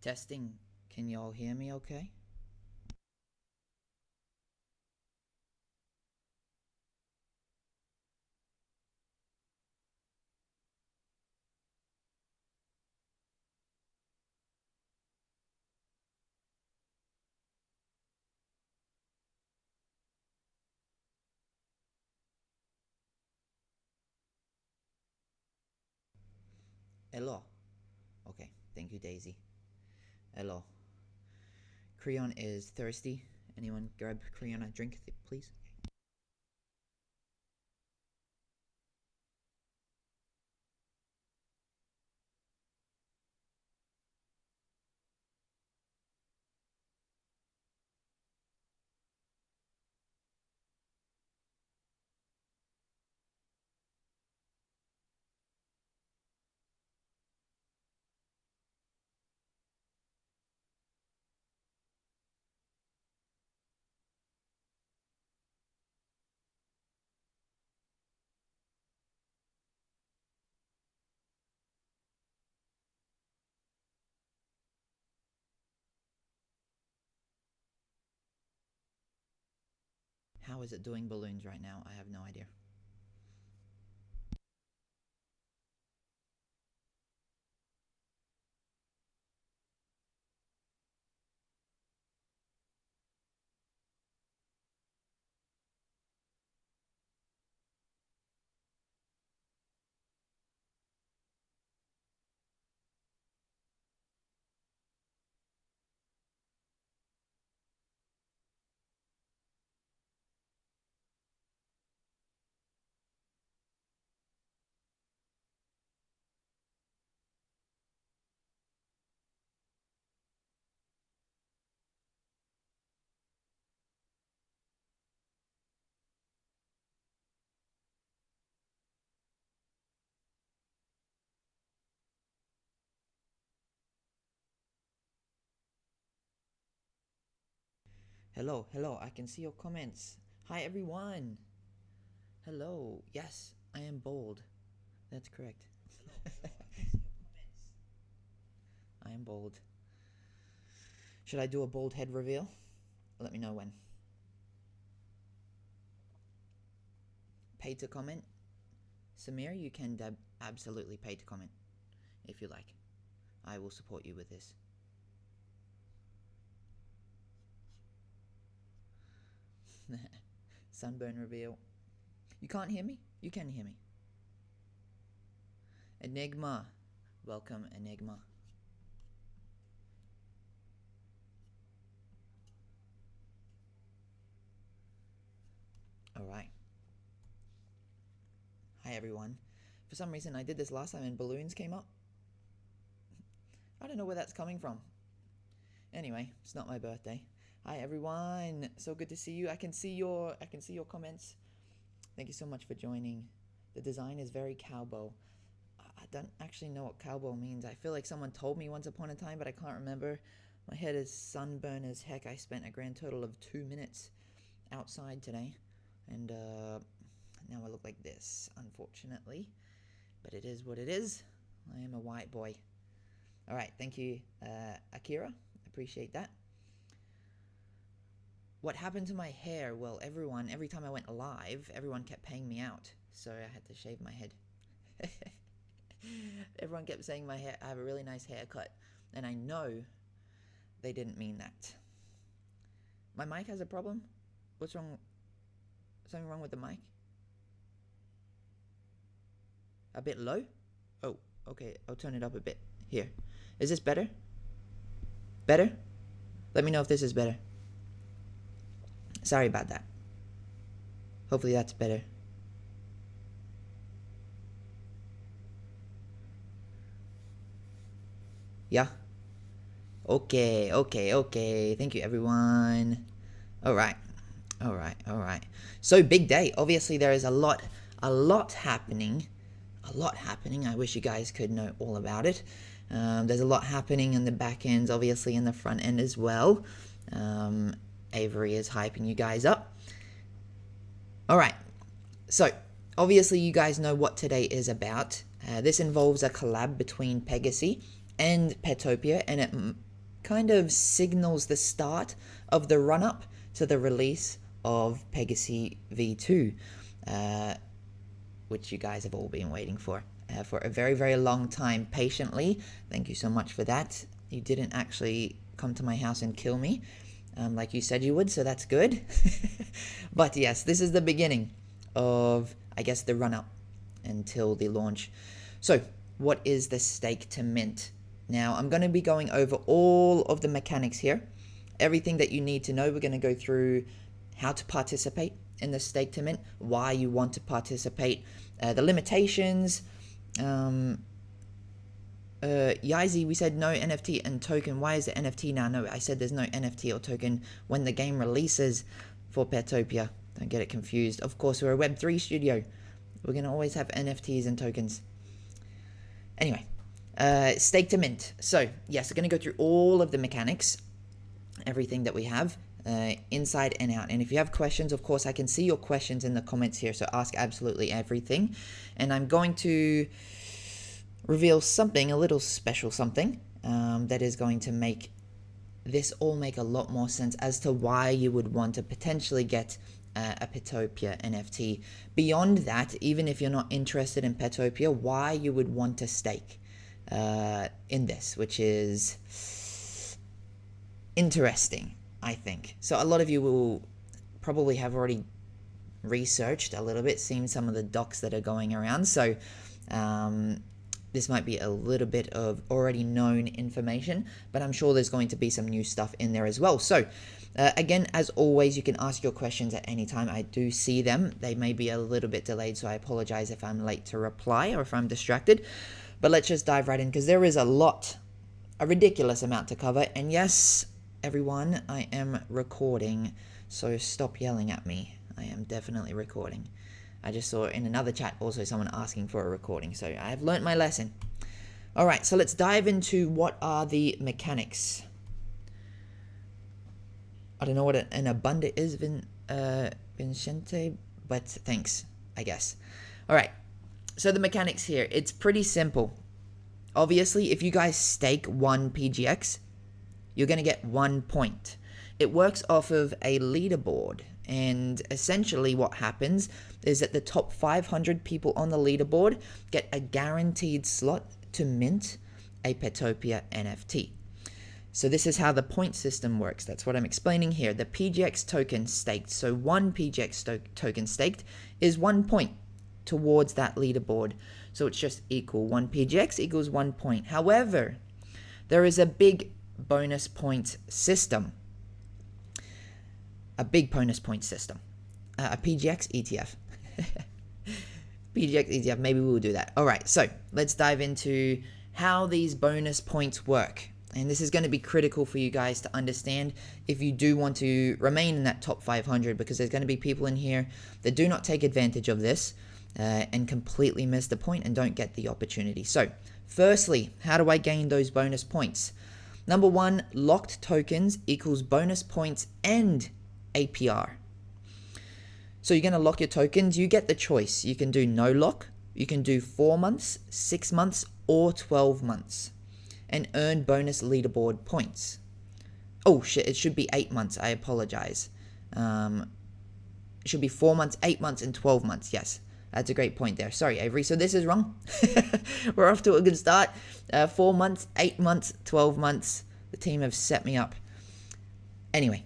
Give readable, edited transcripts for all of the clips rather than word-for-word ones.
Testing. Can y'all hear me okay? Hello. Okay, thank you, Daisy. Hello. Creon is thirsty. Anyone grab Creon a drink, please? How is it doing balloons right now? I have no idea. Hello, hello, I can see your comments. Hi, everyone. Hello. Yes, I am bold. That's correct. I am bold. Should I do a bold head reveal? Let me know when. Pay to comment. Samir, you can absolutely pay to comment if you like. I will support you with this. Sunburn reveal. You can't hear me? You can hear me. Enigma. Welcome, Enigma. Alright. Hi, everyone. For some reason, I did this last time and balloons came up. I don't know where that's coming from. Anyway, it's not my birthday. Hi, everyone. So good to see you. I can see your comments. Thank you so much for joining. The design is very cowboy. I don't actually know what cowboy means. I feel like someone told me once upon a time, but I can't remember. My head is sunburned as heck. I spent a grand total of 2 minutes outside today, and now I look like this, unfortunately. But it is what it is. I am a white boy. All right, thank you, Akira. Appreciate that. What happened to my hair? Well, every time I went live, everyone kept paying me out, so I had to shave my head. Everyone kept saying I have a really nice haircut, and I know they didn't mean that. My mic has a problem? What's wrong? Something wrong with the mic? A bit low? Oh, okay, I'll turn it up a bit. Here. Is this better? Better? Let me know if this is better. Sorry about that. Hopefully that's better. Yeah? Okay, okay, okay. Thank you, everyone. Alright. Alright. So, big day. Obviously, there is a lot happening. A lot happening. I wish you guys could know all about it. There's a lot happening in the back ends, obviously in the front end as well. Avery is hyping you guys up. Alright, so obviously you guys know what today is about. This involves a collab between Pegaxy and Petopia, and it kind of signals the start of the run-up to the release of Pegaxy V2, which you guys have all been waiting for a very, very long time, patiently. Thank you so much for that. You didn't actually come to my house and kill me, like you said you would, so that's good. But yes, this is the beginning of, I guess, the run-up until the launch. So, what is the stake to mint? Now, I'm going to be going over all of the mechanics here. Everything that you need to know. We're going to go through how to participate in the stake to mint, why you want to participate, the limitations. Yizy, we said no NFT and token. Why is it NFT now? No, I said there's no NFT or token when the game releases for Petopia. Don't get it confused. Of course, we're a Web3 studio. We're going to always have NFTs and tokens. Anyway, stake to mint. So, yes, we're going to go through all of the mechanics, everything that we have, inside and out. And if you have questions, of course, I can see your questions in the comments here, so ask absolutely everything. And I'm going to reveal something, a little special something, that is going to make this all make a lot more sense as to why you would want to potentially get a Petopia NFT. Beyond that, even if you're not interested in Petopia, why you would want to stake in this, which is interesting, I think. So a lot of you will probably have already researched a little bit, seen some of the docs that are going around. So this might be a little bit of already known information, but I'm sure there's going to be some new stuff in there as well. So again, as always, you can ask your questions at any time. I do see them. They may be a little bit delayed, so I apologize if I'm late to reply or if I'm distracted. But let's just dive right in, because there is a ridiculous amount to cover. And yes, everyone, I am recording, so stop yelling at me. I am definitely recording. I just saw in another chat also someone asking for a recording, so I have learnt my lesson. Alright, so let's dive into what are the mechanics. I don't know what an abunda is, Vincente, but thanks, I guess. Alright, so the mechanics here, it's pretty simple. Obviously, if you guys stake 1 PGX, you're going to get 1 point. It works off of a leaderboard, and essentially what happens is that the top 500 people on the leaderboard get a guaranteed slot to mint a Petopia NFT. So this is how the point system works. That's what I'm explaining here. The PGX token staked. So 1 PGX token staked is 1 point towards that leaderboard. So it's just equal. 1 PGX equals 1 point. However, there is a big bonus point system. A big bonus point system. A PGX ETF. PGX ETF, maybe we'll do that. Alright, so let's dive into how these bonus points work. And this is going to be critical for you guys to understand if you do want to remain in that top 500, because there's going to be people in here that do not take advantage of this and completely miss the point and don't get the opportunity. So, firstly, how do I gain those bonus points? Number 1, locked tokens equals bonus points and APR. So you're going to lock your tokens. You get the choice. You can do no lock, you can do 4 months, 6 months, or 12 months and earn bonus leaderboard points. Oh shit, it should be 8 months. I apologize. It should be 4 months, 8 months, and 12 months. Yes, that's a great point there. Sorry, Avery. So this is wrong. We're off to a good start. 4 months, 8 months, 12 months. The team have set me up. Anyway,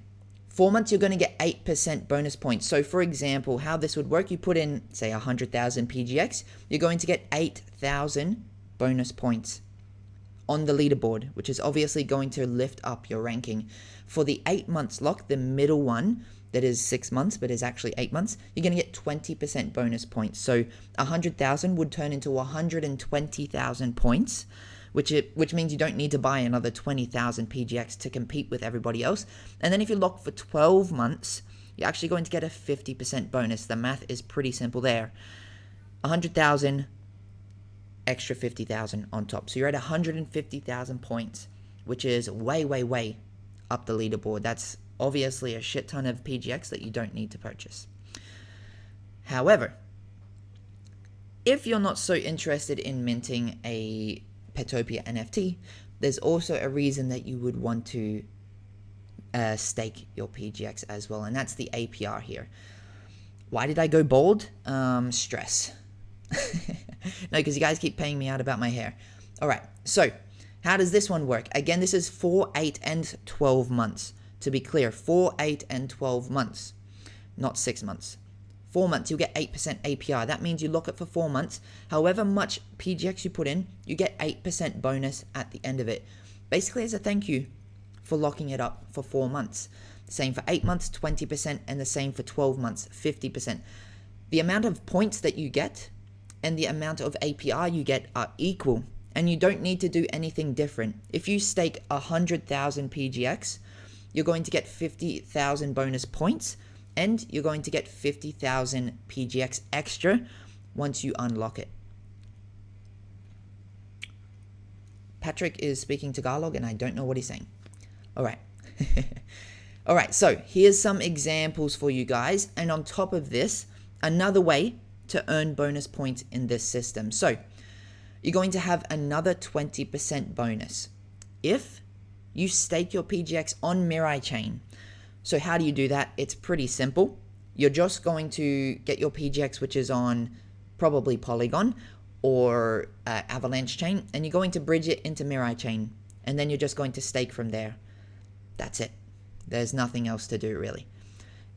4 months, you're going to get 8% bonus points. So for example, how this would work, you put in, say, 100,000 PGX, you're going to get 8,000 bonus points on the leaderboard, which is obviously going to lift up your ranking. For the 8 months lock, the middle one, that is 6 months, but is actually 8 months, you're going to get 20% bonus points. So 100,000 would turn into 120,000 points, which means you don't need to buy another 20,000 PGX to compete with everybody else. And then if you lock for 12 months, you're actually going to get a 50% bonus. The math is pretty simple there. 100,000, extra 50,000 on top. So you're at 150,000 points, which is way, way, way up the leaderboard. That's obviously a shit ton of PGX that you don't need to purchase. However, if you're not so interested in minting a Petopia NFT, there's also a reason that you would want to stake your PGX as well, and that's the APR here. Why did I go bold? Stress. No, because you guys keep paying me out about my hair. All right, so how does this one work? Again, this is 4, 8, and 12 months. To be clear, 4, 8, and 12 months, not 6 months. 4 months, you'll get 8% APR. That means you lock it for 4 months. However much PGX you put in, you get 8% bonus at the end of it. Basically, as a thank you for locking it up for 4 months. Same for 8 months, 20%, and the same for 12 months, 50%. The amount of points that you get and the amount of APR you get are equal, and you don't need to do anything different. If you stake 100,000 PGX, you're going to get 50,000 bonus points, and you're going to get 50,000 PGX extra once you unlock it. Patrick is speaking Tagalog, and I don't know what he's saying. All right. All right, so here's some examples for you guys, and on top of this, another way to earn bonus points in this system. So you're going to have another 20% bonus if you stake your PGX on Mirai Chain. So how do you do that? It's pretty simple. You're just going to get your PGX, which is on probably Polygon or Avalanche Chain, and you're going to bridge it into Mirai Chain, and then you're just going to stake from there. That's it. There's nothing else to do, really.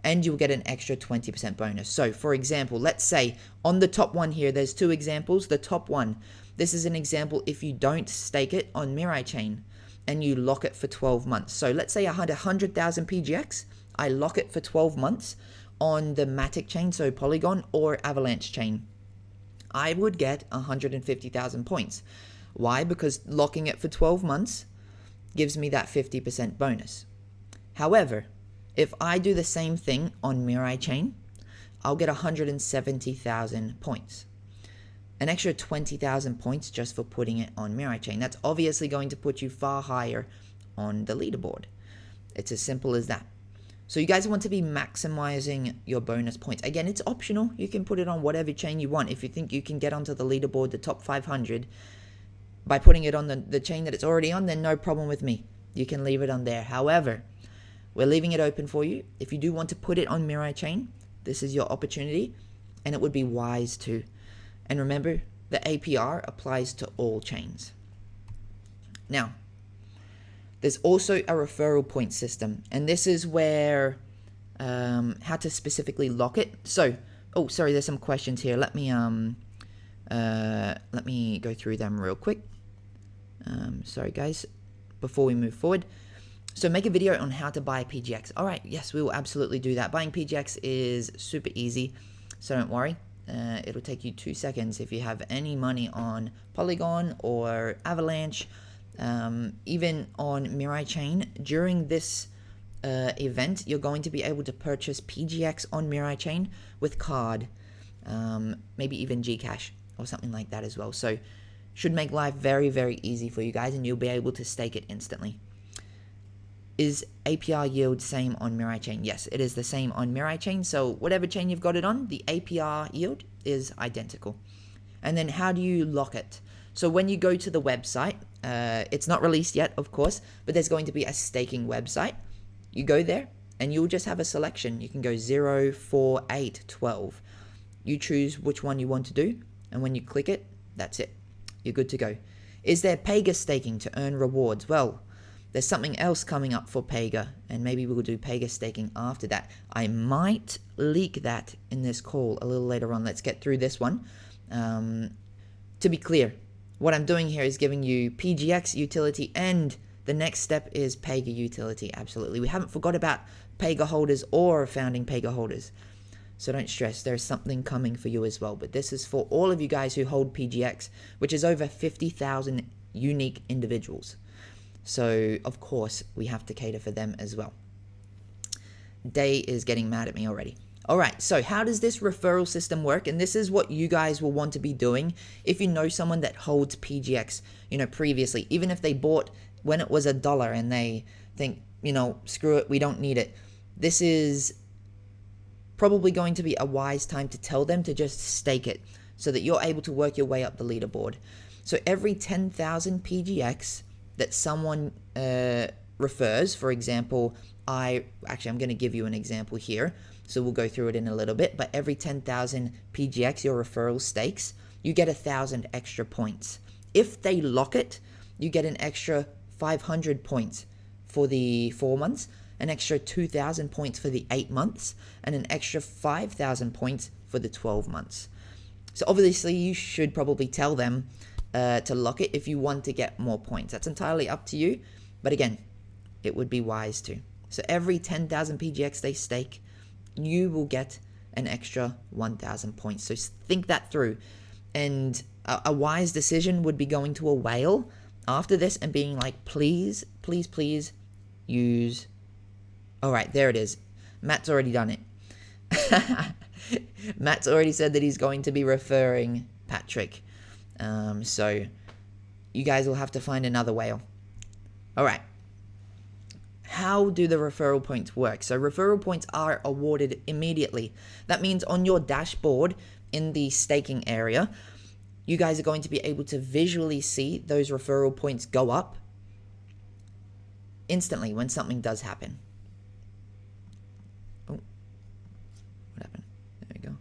And you'll get an extra 20% bonus. So, for example, let's say on the top one here, there's 2 examples. The top one, this is an example if you don't stake it on Mirai Chain and you lock it for 12 months. So let's say I had 100,000 PGX. I lock it for 12 months on the Matic Chain, so Polygon or Avalanche Chain. I would get 150,000 points. Why? Because locking it for 12 months gives me that 50% bonus. However, if I do the same thing on Mirai Chain, I'll get 170,000 points. An extra 20,000 points just for putting it on Mirai Chain. That's obviously going to put you far higher on the leaderboard. It's as simple as that. So you guys want to be maximizing your bonus points. Again, it's optional. You can put it on whatever chain you want. If you think you can get onto the leaderboard, the top 500, by putting it on the chain that it's already on, then no problem with me. You can leave it on there. However, we're leaving it open for you. If you do want to put it on Mirai Chain, this is your opportunity, and it would be wise to. And remember, the APR applies to all chains. Now, there's also a referral point system, and this is where how to specifically lock it. So, oh, sorry, there's some questions here. Let me go through them real quick. Sorry, guys, before we move forward. So make a video on how to buy PGX. All right, yes, we will absolutely do that. Buying PGX is super easy, so don't worry. It'll take you 2 seconds if you have any money on Polygon or Avalanche, even on Mirai Chain. During this event, you're going to be able to purchase PGX on Mirai Chain with card, maybe even Gcash or something like that as well. So should make life very, very easy for you guys, and you'll be able to stake it instantly. Is APR yield same on Mirai Chain? Yes, it is the same on Mirai Chain. So whatever chain you've got it on, the APR yield is identical. And then how do you lock it? So when you go to the website, it's not released yet, of course, but there's going to be a staking website. You go there and you'll just have a selection. You can go 0, 4, 8, 12. You choose which one you want to do, and when you click it, that's it. You're good to go. Is there Pega staking to earn rewards? Well, there's something else coming up for Pega, and maybe we'll do Pega staking after that. I might leak that in this call a little later on. Let's get through this one. To be clear, what I'm doing here is giving you PGX utility, and the next step is Pega utility. Absolutely. We haven't forgot about Pega holders or founding Pega holders. So don't stress, there's something coming for you as well. But this is for all of you guys who hold PGX, which is over 50,000 unique individuals. So, of course, we have to cater for them as well. Day is getting mad at me already. All right, so how does this referral system work? And this is what you guys will want to be doing if you know someone that holds PGX, previously. Even if they bought when it was $1 and they think, screw it, we don't need it. This is probably going to be a wise time to tell them to just stake it so that you're able to work your way up the leaderboard. So every 10,000 PGX, that someone refers, for example, I'm going to give you an example here, so we'll go through it in a little bit, but every 10,000 PGX your referral stakes, you get 1,000 extra points. If they lock it, you get an extra 500 points for the 4 months, an extra 2,000 points for the 8 months, and an extra 5,000 points for the 12 months. So obviously you should probably tell them to lock it if you want to get more points. That's entirely up to you, but again, it would be wise to. So every 10,000 PGX they stake, you will get an extra 1,000 points. So think that through. And a wise decision would be going to a whale after this and being like, please, please, please use... All right, there it is. Matt's already done it. Matt's already said that he's going to be referring Patrick. So you guys will have to find another whale. All right. How do the referral points work? So referral points are awarded immediately. That means on your dashboard in the staking area, you guys are going to be able to visually see those referral points go up instantly when something does happen. Oh, what happened? There we go.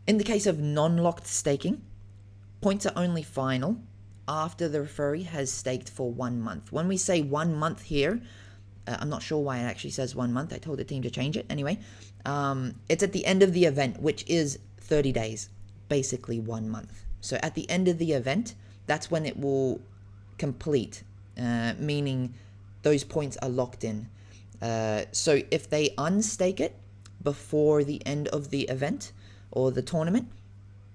In the case of non-locked staking, points are only final after the referee has staked for 1 month. When we say 1 month here, I'm not sure why it actually says 1 month. I told the team to change it. Anyway, it's at the end of the event, which is 30 days, basically 1 month. So at the end of the event, that's when it will complete, meaning those points are locked in. So if they unstake it before the end of the event or the tournament,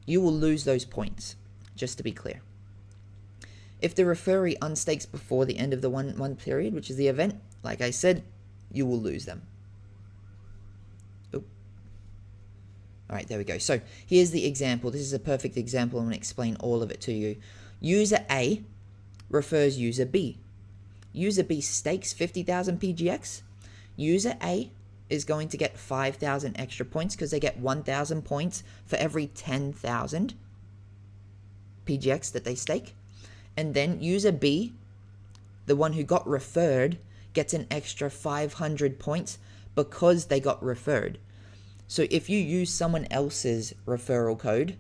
you will lose those points, just to be clear. If the referee unstakes before the end of the 1 month period, which is the event, like I said, you will lose them. Oh. All right, there we go. So here's the example. This is a perfect example. I'm going to explain all of it to you. User A refers user B. User B stakes 50,000 PGX. User A is going to get 5,000 extra points because they get 1,000 points for every 10,000 PGX that they stake. And then user B, the one who got referred, gets an extra 500 points because they got referred. So if you use someone else's referral code,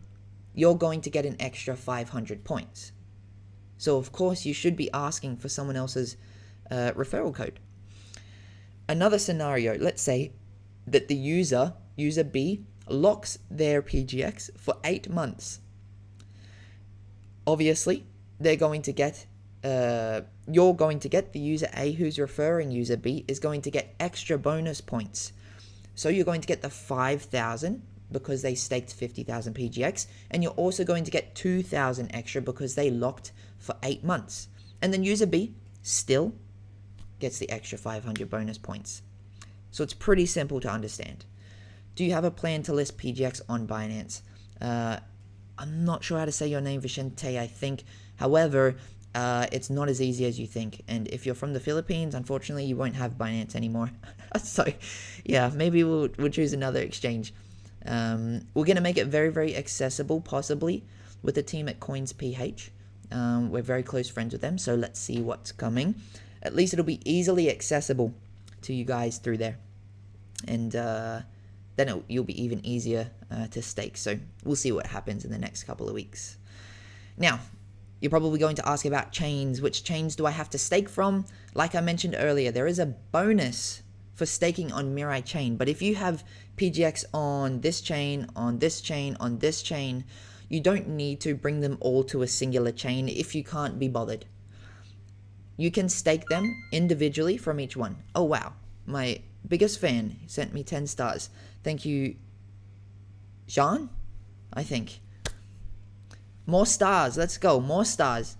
you're going to get an extra 500 points. So of course you should be asking for someone else's referral code. Another scenario, let's say that the user B, locks their PGX for 8 months. Obviously, they're going to get, you're going to get, the user A who's referring user B is going to get extra bonus points. So you're going to get the 5,000 because they staked 50,000 PGX, and you're also going to get 2,000 extra because they locked for 8 months. And then user B still gets the extra 500 bonus points. So it's pretty simple to understand. Do you have a plan to list PGX on Binance? I'm not sure how to say your name, Vicente, I think. However, it's not as easy as you think. And if you're from the Philippines, unfortunately, you won't have Binance anymore. So, yeah, maybe we'll choose another exchange. We're going to make it very, very accessible, possibly, with the team at CoinsPH. We're very close friends with them, so let's see what's coming. At least it'll be easily accessible to you guys through there. And then you'll be even easier to stake. So we'll see what happens in the next couple of weeks. Now, you're probably going to ask about chains. Which chains do I have to stake from? Like I mentioned earlier, there is a bonus for staking on Mirai chain. But if you have PGX on this chain, on this chain, on this chain, you don't need to bring them all to a singular chain if you can't be bothered. You can stake them individually from each one. Oh, wow. My biggest fan sent me 10 stars. Thank you, Jean, I think. More stars. Let's go. More stars.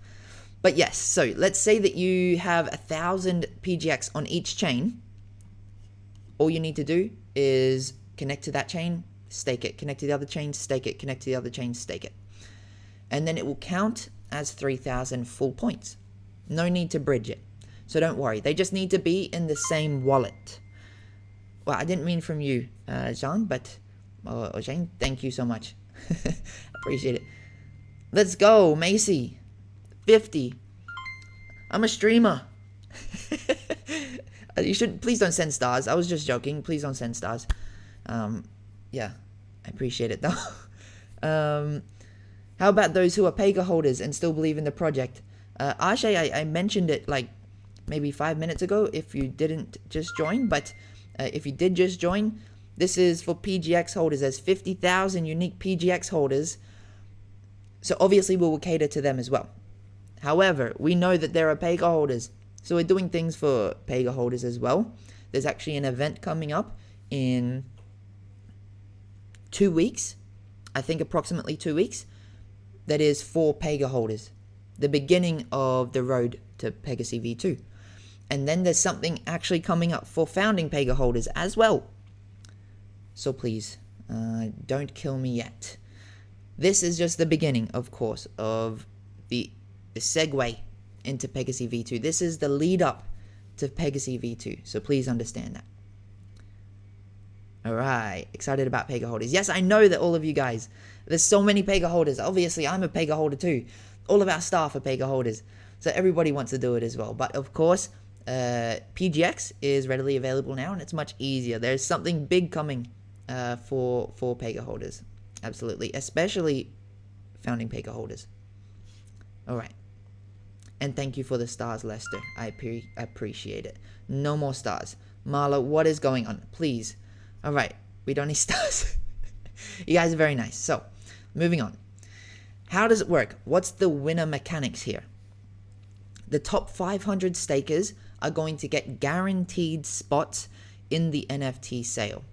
But yes, so let's say that you have 1,000 PGX on each chain. All you need to do is connect to that chain, stake it. Connect to the other chain, stake it. Connect to the other chain, stake it. And then it will count as 3,000 full points. No need to bridge it. So don't worry. They just need to be in the same wallet. Well, I didn't mean from you, Jean, but Jane, thank you so much. Appreciate it. Let's go, Macy. 50. I'm a streamer. You should please don't send stars. I was just joking. Please don't send stars. Yeah, I appreciate it though. How about those who are Pega holders and still believe in the project? Ashay, I mentioned it like maybe 5 minutes ago if you didn't just join, but if you did just join, this is for PGX holders. There's 50,000 unique PGX holders, so obviously we will cater to them as well. However, we know that there are Pega holders, so we're doing things for Pega holders as well. There's actually an event coming up in 2 weeks, I think approximately 2 weeks, that is for Pega holders. The beginning of the road to Pegaxy V2. And then there's something actually coming up for founding Pega holders as well. So please, don't kill me yet. This is just the beginning, of course, of the segue into Pegaxy V2. This is the lead up to Pegaxy V2. So please understand that. Alright, excited about Pega holders. Yes, I know that all of you guys, there's so many Pega holders. Obviously, I'm a Pega holder too. All of our staff are Pega holders. So everybody wants to do it as well. But of course, PGX is readily available now and it's much easier. There's something big coming for Pega holders. Absolutely. Especially founding Pega holders. Alright. And thank you for the stars, Lester. I appreciate it. No more stars. Marla, what is going on? Please. Alright. We don't need stars. You guys are very nice. So, moving on. How does it work? What's the winner mechanics here? The top 500 stakers are going to get guaranteed spots in the NFT sale.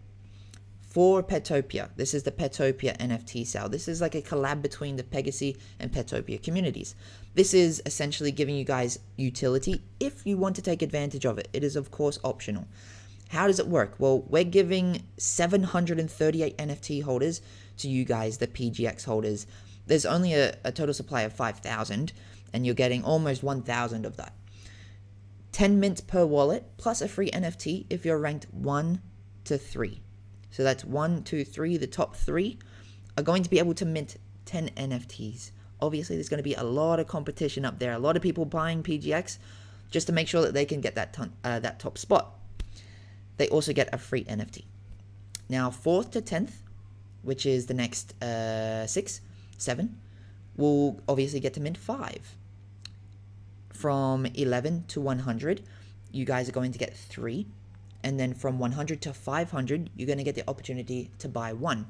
For Petopia, this is the Petopia NFT sale. This is like a collab between the Pegaxy and Petopia communities. This is essentially giving you guys utility if you want to take advantage of it. It is of course optional. How does it work? Well, we're giving 738 NFT holders to you guys, the PGX holders. There's only a total supply of 5,000 and you're getting almost 1,000 of that. 10 mints per wallet plus a free NFT if you're ranked 1 to 3. So that's 1, 2, 3. The top 3 are going to be able to mint 10 NFTs. Obviously, there's going to be a lot of competition up there. A lot of people buying PGX just to make sure that they can get that top spot. They also get a free NFT. Now, 4th to 10th, which is the next 6, 7, will obviously get to mint 5. From 11 to 100, you guys are going to get 3. And then from 100 to 500, you're going to get the opportunity to buy 1.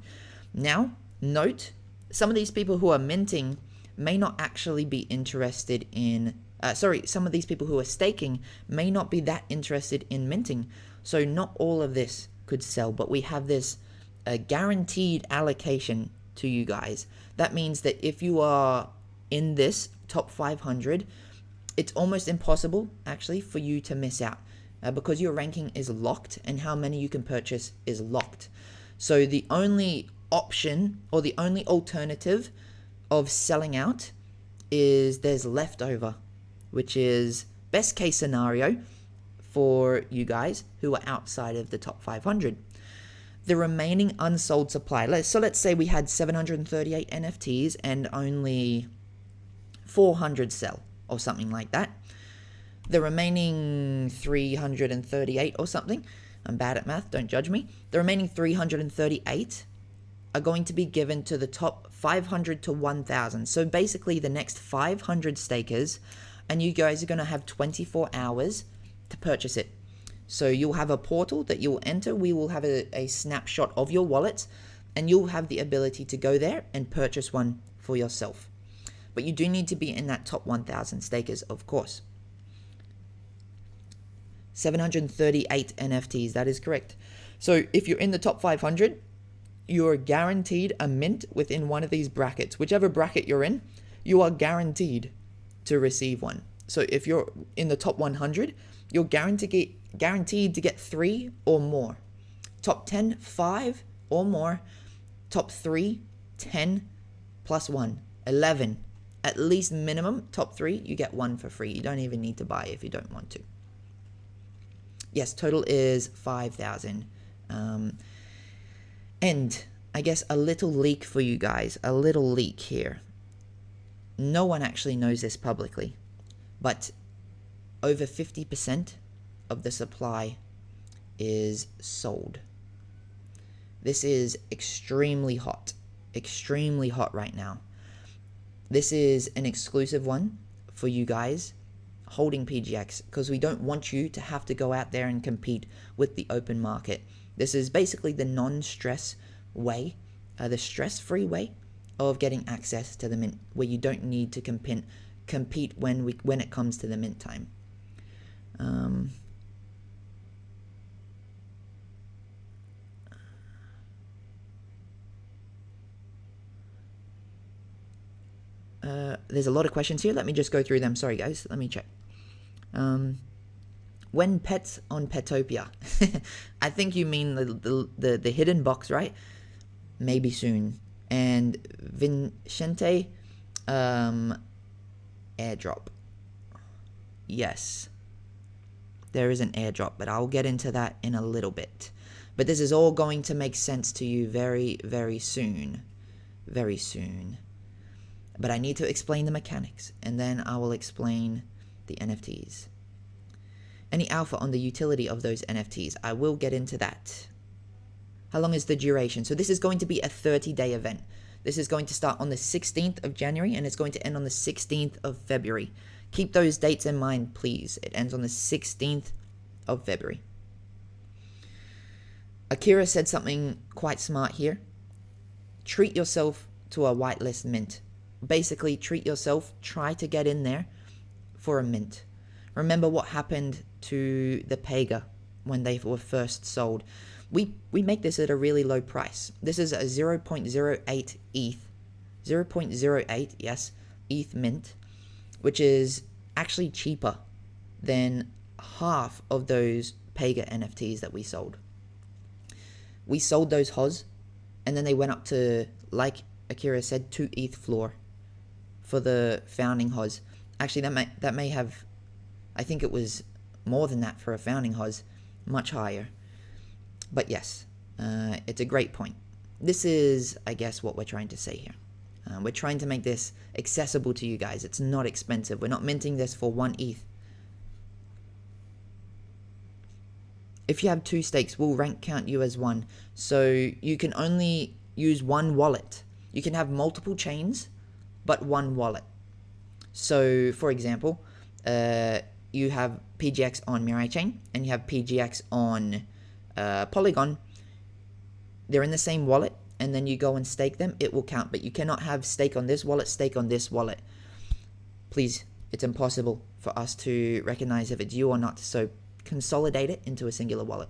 Now, note, some of these people who are minting may not actually be interested in... some of these people who are staking may not be that interested in minting. So not all of this could sell, but we have this guaranteed allocation to you guys. That means that if you are in this top 500, it's almost impossible, actually, for you to miss out. Because your ranking is locked and how many you can purchase is locked. So the only option or the only alternative of selling out is there's leftover, which is best case scenario for you guys who are outside of the top 500. The remaining unsold supply, so let's say we had 738 NFTs and only 400 sell or something like that. The remaining 338 or something, I'm bad at math, don't judge me. The remaining 338 are going to be given to the top 500 to 1,000. So basically the next 500 stakers, and you guys are going to have 24 hours to purchase it. So you'll have a portal that you'll enter. We will have a snapshot of your wallet, and you'll have the ability to go there and purchase one for yourself. But you do need to be in that top 1,000 stakers, of course. 738 NFTs, that is correct. So if you're in the top 500, you're guaranteed a mint within one of these brackets. Whichever bracket you're in, you are guaranteed to receive one. So if you're in the top 100, you're guaranteed to get 3 or more. Top 10, 5 or more. Top 3, 10 plus 1, 11. At least minimum, top 3, you get 1 for free. You don't even need to buy if you don't want to. Yes, total is 5,000. And I guess a little leak for you guys. A little leak here. No one actually knows this publicly. But over 50% of the supply is sold. This is extremely hot right now. This is an exclusive one for you guys holding PGX, because we don't want you to have to go out there and compete with the open market. This is basically the non-stress way, the stress-free way of getting access to the mint, where you don't need to compete when it comes to the mint time. There's a lot of questions here. Let me just go through them. Sorry, guys. Let me check. When pets on Petopia? I think you mean the hidden box, right? Maybe soon. And Vincente, airdrop. Yes. There is an airdrop, but I'll get into that in a little bit. But this is all going to make sense to you very, very soon. Very soon. But I need to explain the mechanics, and then I will explain the NFTs. Any alpha on the utility of those NFTs? I will get into that. How long is the duration? So this is going to be a 30-day event. This is going to start on the 16th of January, and it's going to end on the 16th of February. Keep those dates in mind, please. It ends on the 16th of February. Akira said something quite smart here. Treat yourself to a whitelist mint. Basically, treat yourself, try to get in there for a mint. Remember what happened to the Pega when they were first sold. We make this at a really low price. This is a 0.08 ETH, 0.08, yes, ETH mint, which is actually cheaper than half of those Pega NFTs that we sold. We sold those HOS, and then they went up to, like Akira said, 2 ETH floor for the founding HOS. Actually, that may have, I think it was more than that for a founding HOS, much higher. But yes, it's a great point. This is, I guess, what we're trying to say here. We're trying to make this accessible to you guys. It's not expensive. We're not minting this for 1 ETH. If you have 2 stakes, we'll rank count you as 1. So you can only use 1 wallet. You can have multiple chains, but 1 wallet. So, for example, you have PGX on Mirai Chain, and you have PGX on Polygon. They're in the same wallet, and then you go and stake them, it will count. But you cannot have stake on this wallet, stake on this wallet. Please, it's impossible for us to recognize if it's you or not, so consolidate it into a singular wallet.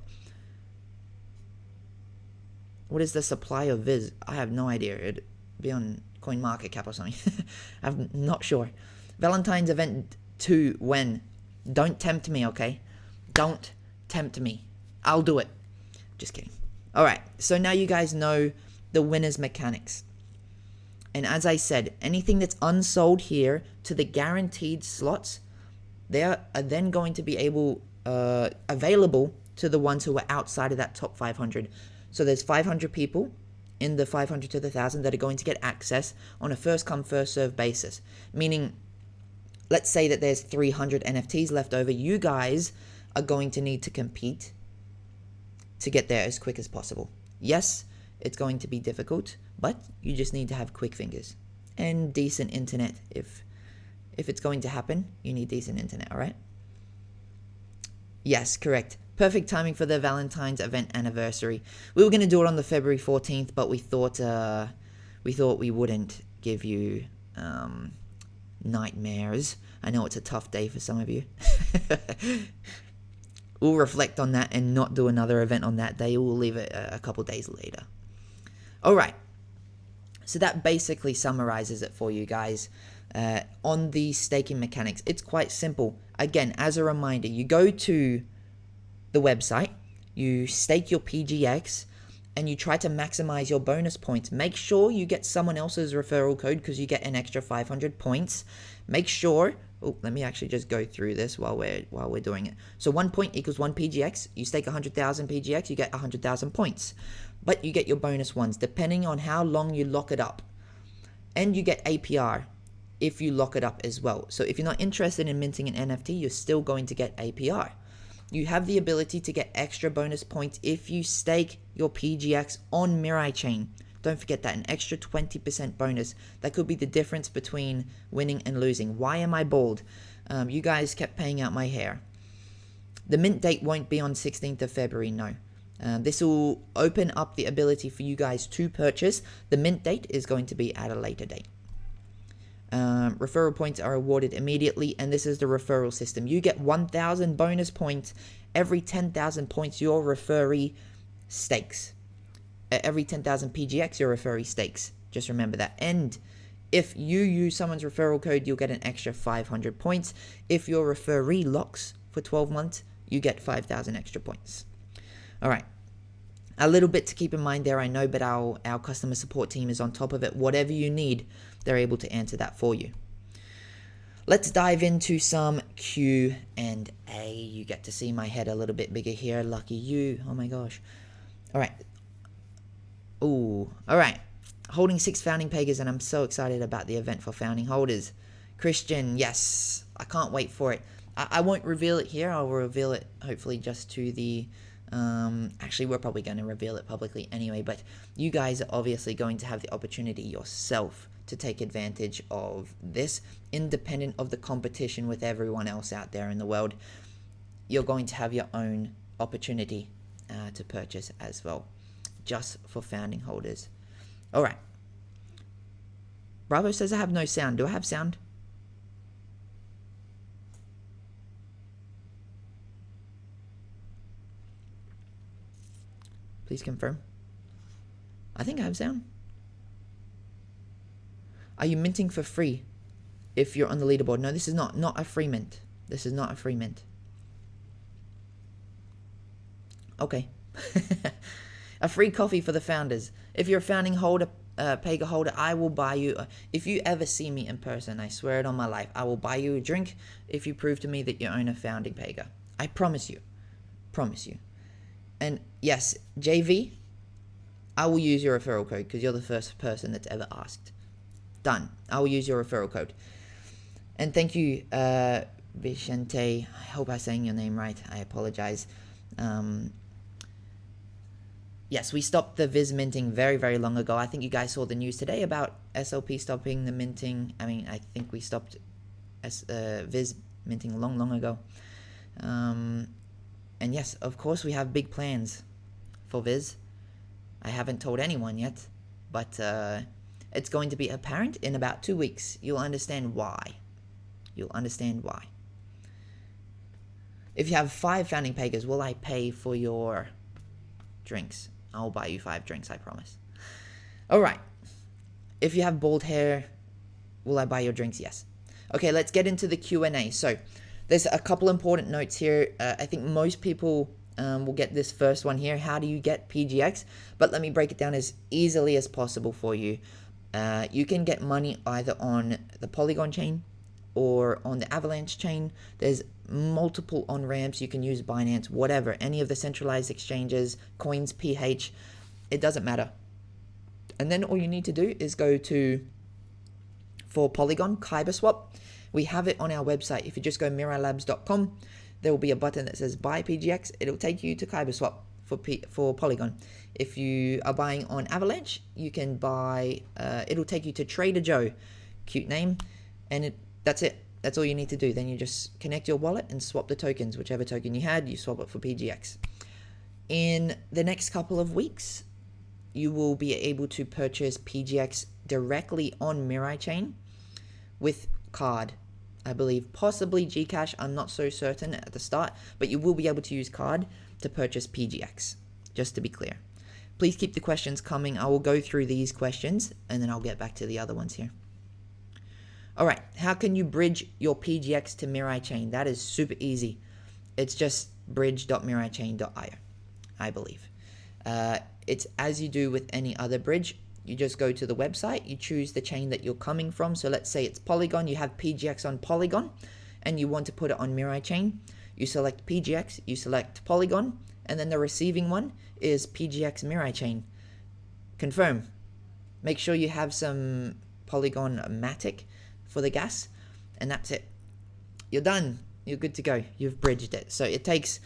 What is the supply of Viz? I have no idea. It'd be on CoinMarketCap or something. I'm not sure. Valentine's event 2, when? Don't tempt me, okay? Don't tempt me. I'll do it. Just kidding. Alright, so now you guys know the winner's mechanics. And as I said, anything that's unsold here to the guaranteed slots, they are then going to be available to the ones who are outside of that top 500. So there's 500 people in the 500 to the 1,000 that are going to get access on a first come first serve basis. Meaning, let's say that there's 300 NFTs left over. You guys are going to need to compete to get there as quick as possible. Yes, it's going to be difficult, but you just need to have quick fingers and decent internet. If it's going to happen, you need decent internet, all right? Yes, correct. Perfect timing for the Valentine's event anniversary. We were going to do it on the February 14th, but we thought we wouldn't give you nightmares. I know it's a tough day for some of you. We'll reflect on that and not do another event on that day. We'll leave it a couple days later. All right. So that basically summarizes it for you guys. On the staking mechanics, it's quite simple. Again, as a reminder, you go to the website, you stake your PGX, and you try to maximize your bonus points. Make sure you get someone else's referral code because you get an extra 500 points. Make sure, let me actually just go through this while we're doing it. So 1 point equals 1 PGX. You stake 100,000 PGX, you get 100,000 points. But you get your bonus ones depending on how long you lock it up. And you get APR. if you lock it up as well. So if you're not interested in minting an NFT, you're still going to get APR. You have the ability to get extra bonus points if you stake your PGX on Mirai Chain. Don't forget that, an extra 20% bonus. That could be the difference between winning and losing. Why am I bald? You guys kept paying out my hair. The mint date won't be on 16th of February, no. This will open up the ability for you guys to purchase. The mint date is going to be at a later date. Referral points are awarded immediately, and this is the referral system. You get 1,000 bonus points every 10,000 points your referee stakes. Every 10,000 PGX your referee stakes. Just remember that. And if you use someone's referral code, you'll get an extra 500 points. If your referee locks for 12 months, you get 5,000 extra points. All right. A little bit to keep in mind there, I know, but our customer support team is on top of it. Whatever you need, they're able to answer that for you. Let's dive into some Q&A. You get to see my head a little bit bigger here. Lucky you. Oh my gosh. All right. Ooh. All right. Holding 6 founding Pegas, and I'm so excited about the event for founding holders. Christian, yes. I can't wait for it. I won't reveal it here. I'll reveal it hopefully just to the... actually, we're probably going to reveal it publicly anyway, but you guys are obviously going to have the opportunity yourself to take advantage of this, independent of the competition with everyone else out there in the world. You're going to have your own opportunity to purchase as well, just for founding holders. All right. Bravo says I have no sound. Do I have sound? Please confirm. I think I have sound. Are you minting for free if you're on the leaderboard? No, this is not a free mint. This is not a free mint. Okay. A free coffee for the founders. If you're a founding holder, Pega holder, I will buy you. If you ever see me in person, I swear it on my life, I will buy you a drink if you prove to me that you own a founding Pega. I promise you. Promise you. And yes, JV, I will use your referral code because you're the first person that's ever asked. Done. I will use your referral code. And thank you, Vicente. I hope I'm saying your name right. I apologize. Yes, we stopped the Viz minting very, very long ago. I think you guys saw the news today about SLP stopping the minting. I mean, I think we stopped Viz minting long, long ago. And yes, of course, we have big plans for Viz. I haven't told anyone yet, but it's going to be apparent in about 2 weeks. You'll understand why. You'll understand why. If you have 5 founding Pegas, will I pay for your drinks? I'll buy you 5 drinks, I promise. All right. If you have bald hair, will I buy your drinks? Yes. Okay, let's get into the Q&A. So there's a couple important notes here. I think most people will get this first one here. How do you get PGX? But let me break it down as easily as possible for you. You can get money either on the Polygon chain or on the Avalanche chain. There's multiple on-ramps. You can use Binance, whatever, any of the centralized exchanges, Coins, PH, it doesn't matter. And then all you need to do is go to, for Polygon, KyberSwap. We have it on our website. If you just go miralabs.com, there will be a button that says buy PGX. It'll take you to KyberSwap for Polygon. If you are buying on Avalanche, you can buy, it'll take you to Trader Joe, cute name, and that's it. That's all you need to do. Then you just connect your wallet and swap the tokens. Whichever token you had, you swap it for PGX. In the next couple of weeks, you will be able to purchase PGX directly on Mirai Chain with card. I believe possibly Gcash. I'm not so certain at the start, but you will be able to use card to purchase PGX, just to be clear. Please keep the questions coming. I will go through these questions and then I'll get back to the other ones here. All right, how can you bridge your PGX to Mirai Chain? That is super easy. It's just bridge.miraichain.io, I believe. It's as you do with any other bridge. You just go to the website, you choose the chain that you're coming from. So let's say it's Polygon, you have PGX on Polygon, and you want to put it on Mirai Chain. You select PGX, you select Polygon, and then the receiving one is PGX Mirai Chain. Confirm. Make sure you have some Polygon Matic for the gas, and that's it. You're done. You're good to go. You've bridged it. So it takes,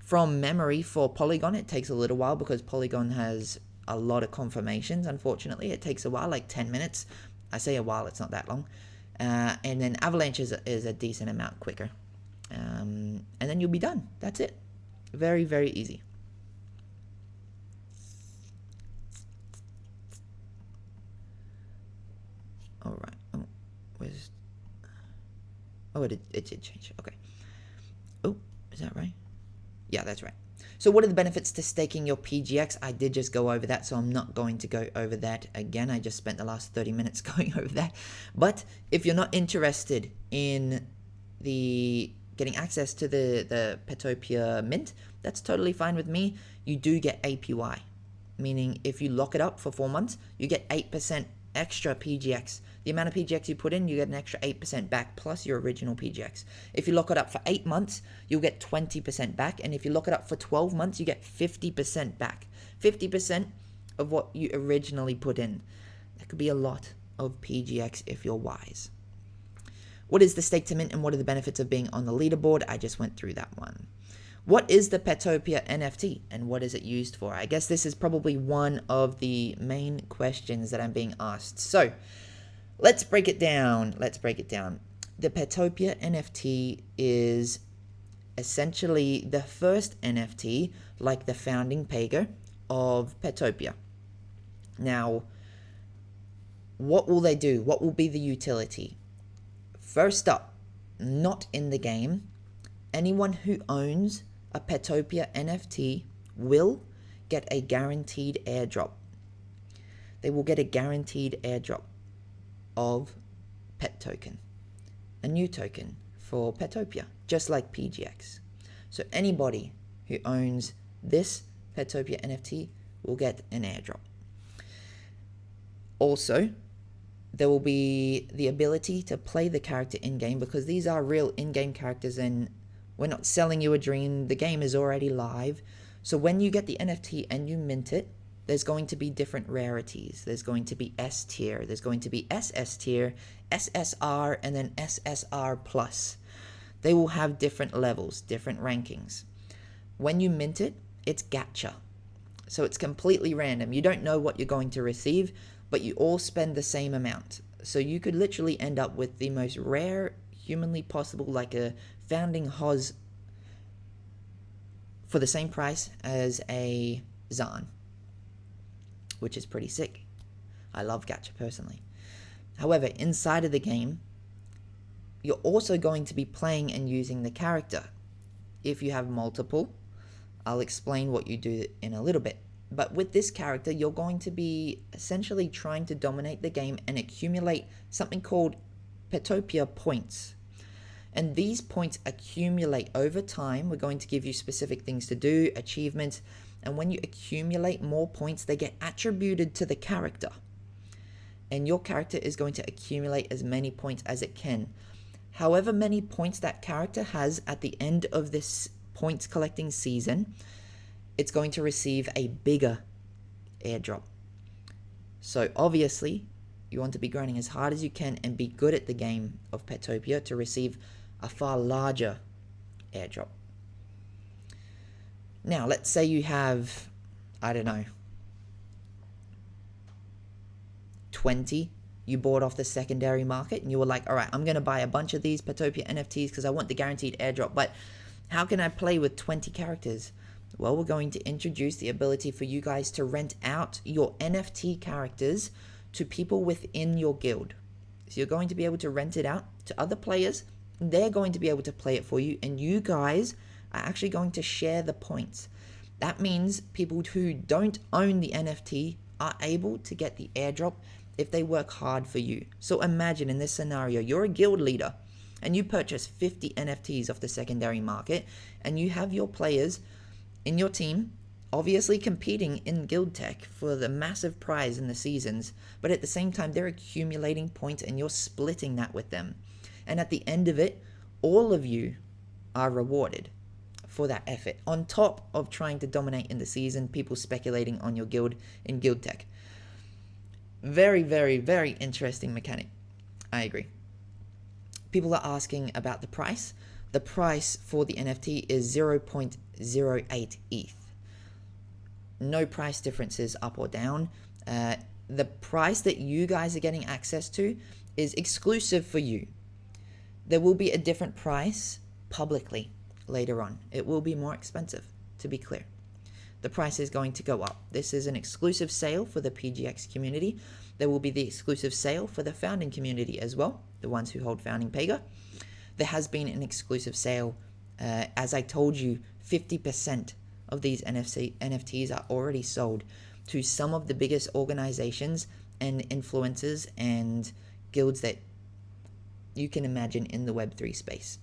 from memory for Polygon, it takes a little while because Polygon has a lot of confirmations. Unfortunately, it takes a while, like 10 minutes. I say a while, it's not that long. And then Avalanche is a decent amount quicker. And then you'll be done. That's it. Very, very easy. All right. Oh, where's... Oh, it did change. Okay. Oh, is that right? Yeah, that's right. So what are the benefits to staking your PGX? I did just go over that, so I'm not going to go over that again. I just spent the last 30 minutes going over that. But if you're not interested in getting access to the Petopia mint, that's totally fine with me. You do get APY, meaning if you lock it up for 4 months, you get 8% extra PGX. The amount of PGX you put in, you get an extra 8% back plus your original PGX. If you lock it up for 8 months, you'll get 20% back. And if you lock it up for 12 months, you get 50% back. 50% of what you originally put in. That could be a lot of PGX if you're wise. What is the stake to mint and what are the benefits of being on the leaderboard? I just went through that one. What is the Petopia NFT and what is it used for? I guess this is probably one of the main questions that I'm being asked. So let's break it down. The Petopia NFT is essentially the first NFT, like the founding Pega, of Petopia. Now, what will they do? What will be the utility? First up, not in the game, anyone who owns a Petopia NFT will get a guaranteed airdrop. They will get a guaranteed airdrop of Pet token, a new token for Petopia, just like PGX. So anybody who owns this Petopia NFT will get an airdrop. Also, there will be the ability to play the character in-game because these are real in-game characters and we're not selling you a dream. The game is already live. So when you get the NFT and you mint it, there's going to be different rarities. There's going to be S tier, there's going to be SS tier, SSR, and then SSR plus. They will have different levels, different rankings. When you mint it, it's gacha. So it's completely random. You don't know what you're going to receive, but you all spend the same amount. So you could literally end up with the most rare humanly possible, like a founding Hoz, for the same price as a Zan, which is pretty sick. I love gacha personally. However, inside of the game, you're also going to be playing and using the character. If you have multiple, I'll explain what you do in a little bit. But with this character, you're going to be essentially trying to dominate the game and accumulate something called Petopia points. And these points accumulate over time. We're going to give you specific things to do, achievements, and when you accumulate more points, they get attributed to the character. And your character is going to accumulate as many points as it can. However many points that character has at the end of this points collecting season, it's going to receive a bigger airdrop. So obviously, you want to be grinding as hard as you can and be good at the game of Petopia to receive a far larger airdrop. Now, let's say you have, I don't know, 20 you bought off the secondary market and you were like, all right, I'm going to buy a bunch of these Petopia NFTs because I want the guaranteed airdrop, but how can I play with 20 characters? Well, we're going to introduce the ability for you guys to rent out your NFT characters to people within your guild. So you're going to be able to rent it out to other players. They're going to be able to play it for you, and you guys are actually going to share the points. That means people who don't own the NFT are able to get the airdrop if they work hard for you. So imagine in this scenario, you're a guild leader and you purchase 50 NFTs off the secondary market and you have your players in your team obviously competing in guild tech for the massive prize in the seasons, but at the same time they're accumulating points and you're splitting that with them. And at the end of it, all of you are rewarded for that effort. On top of trying to dominate in the season, people speculating on your guild in guild tech. Very, very, very interesting mechanic. I agree. people are asking about the price. The price for the NFT is 0.08 ETH. No price differences up or down. The price that you guys are getting access to is exclusive for you. There will be a different price publicly later on. It will be more expensive, to be clear. The price is going to go up. This is an exclusive sale for the PGX community. There will be the exclusive sale for the founding community as well, the ones who hold founding Pega. There has been an exclusive sale. As I told you, 50% of these NFTs are already sold to some of the biggest organizations and influencers and guilds that you can imagine in the Web3 space.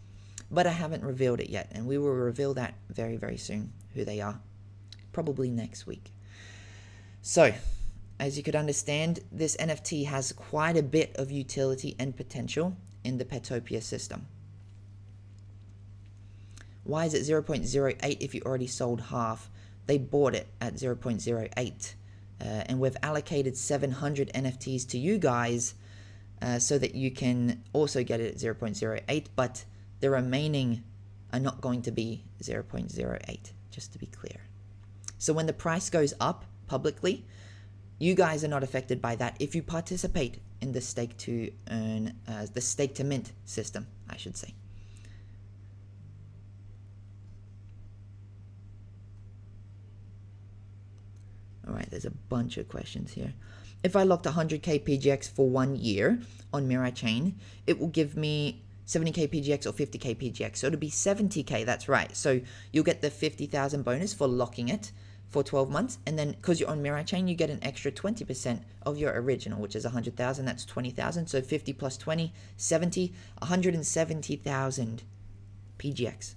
But I haven't revealed it yet, and we will reveal that very, very soon, who they are. Probably next week. So, as you could understand, this NFT has quite a bit of utility and potential in the Petopia system. Why is it 0.08 if you already sold half? They bought it at 0.08. And we've allocated 700 NFTs to you guys so that you can also get it at 0.08, but the remaining are not going to be 0.08, just to be clear. So when the price goes up publicly, you guys are not affected by that if you participate in the stake to earn, the stake to mint system, I should say. Alright, there's a bunch of questions here. If I locked 100k PGX for 1 year on Mirai Chain, it will give me 70k PGX or 50k PGX. So it'll be 70k, that's right. So you'll get the 50,000 bonus for locking it for 12 months. And then because you're on Mirai Chain, you get an extra 20% of your original, which is 100,000. That's 20,000. So 50 plus 20, 70, 170,000 PGX.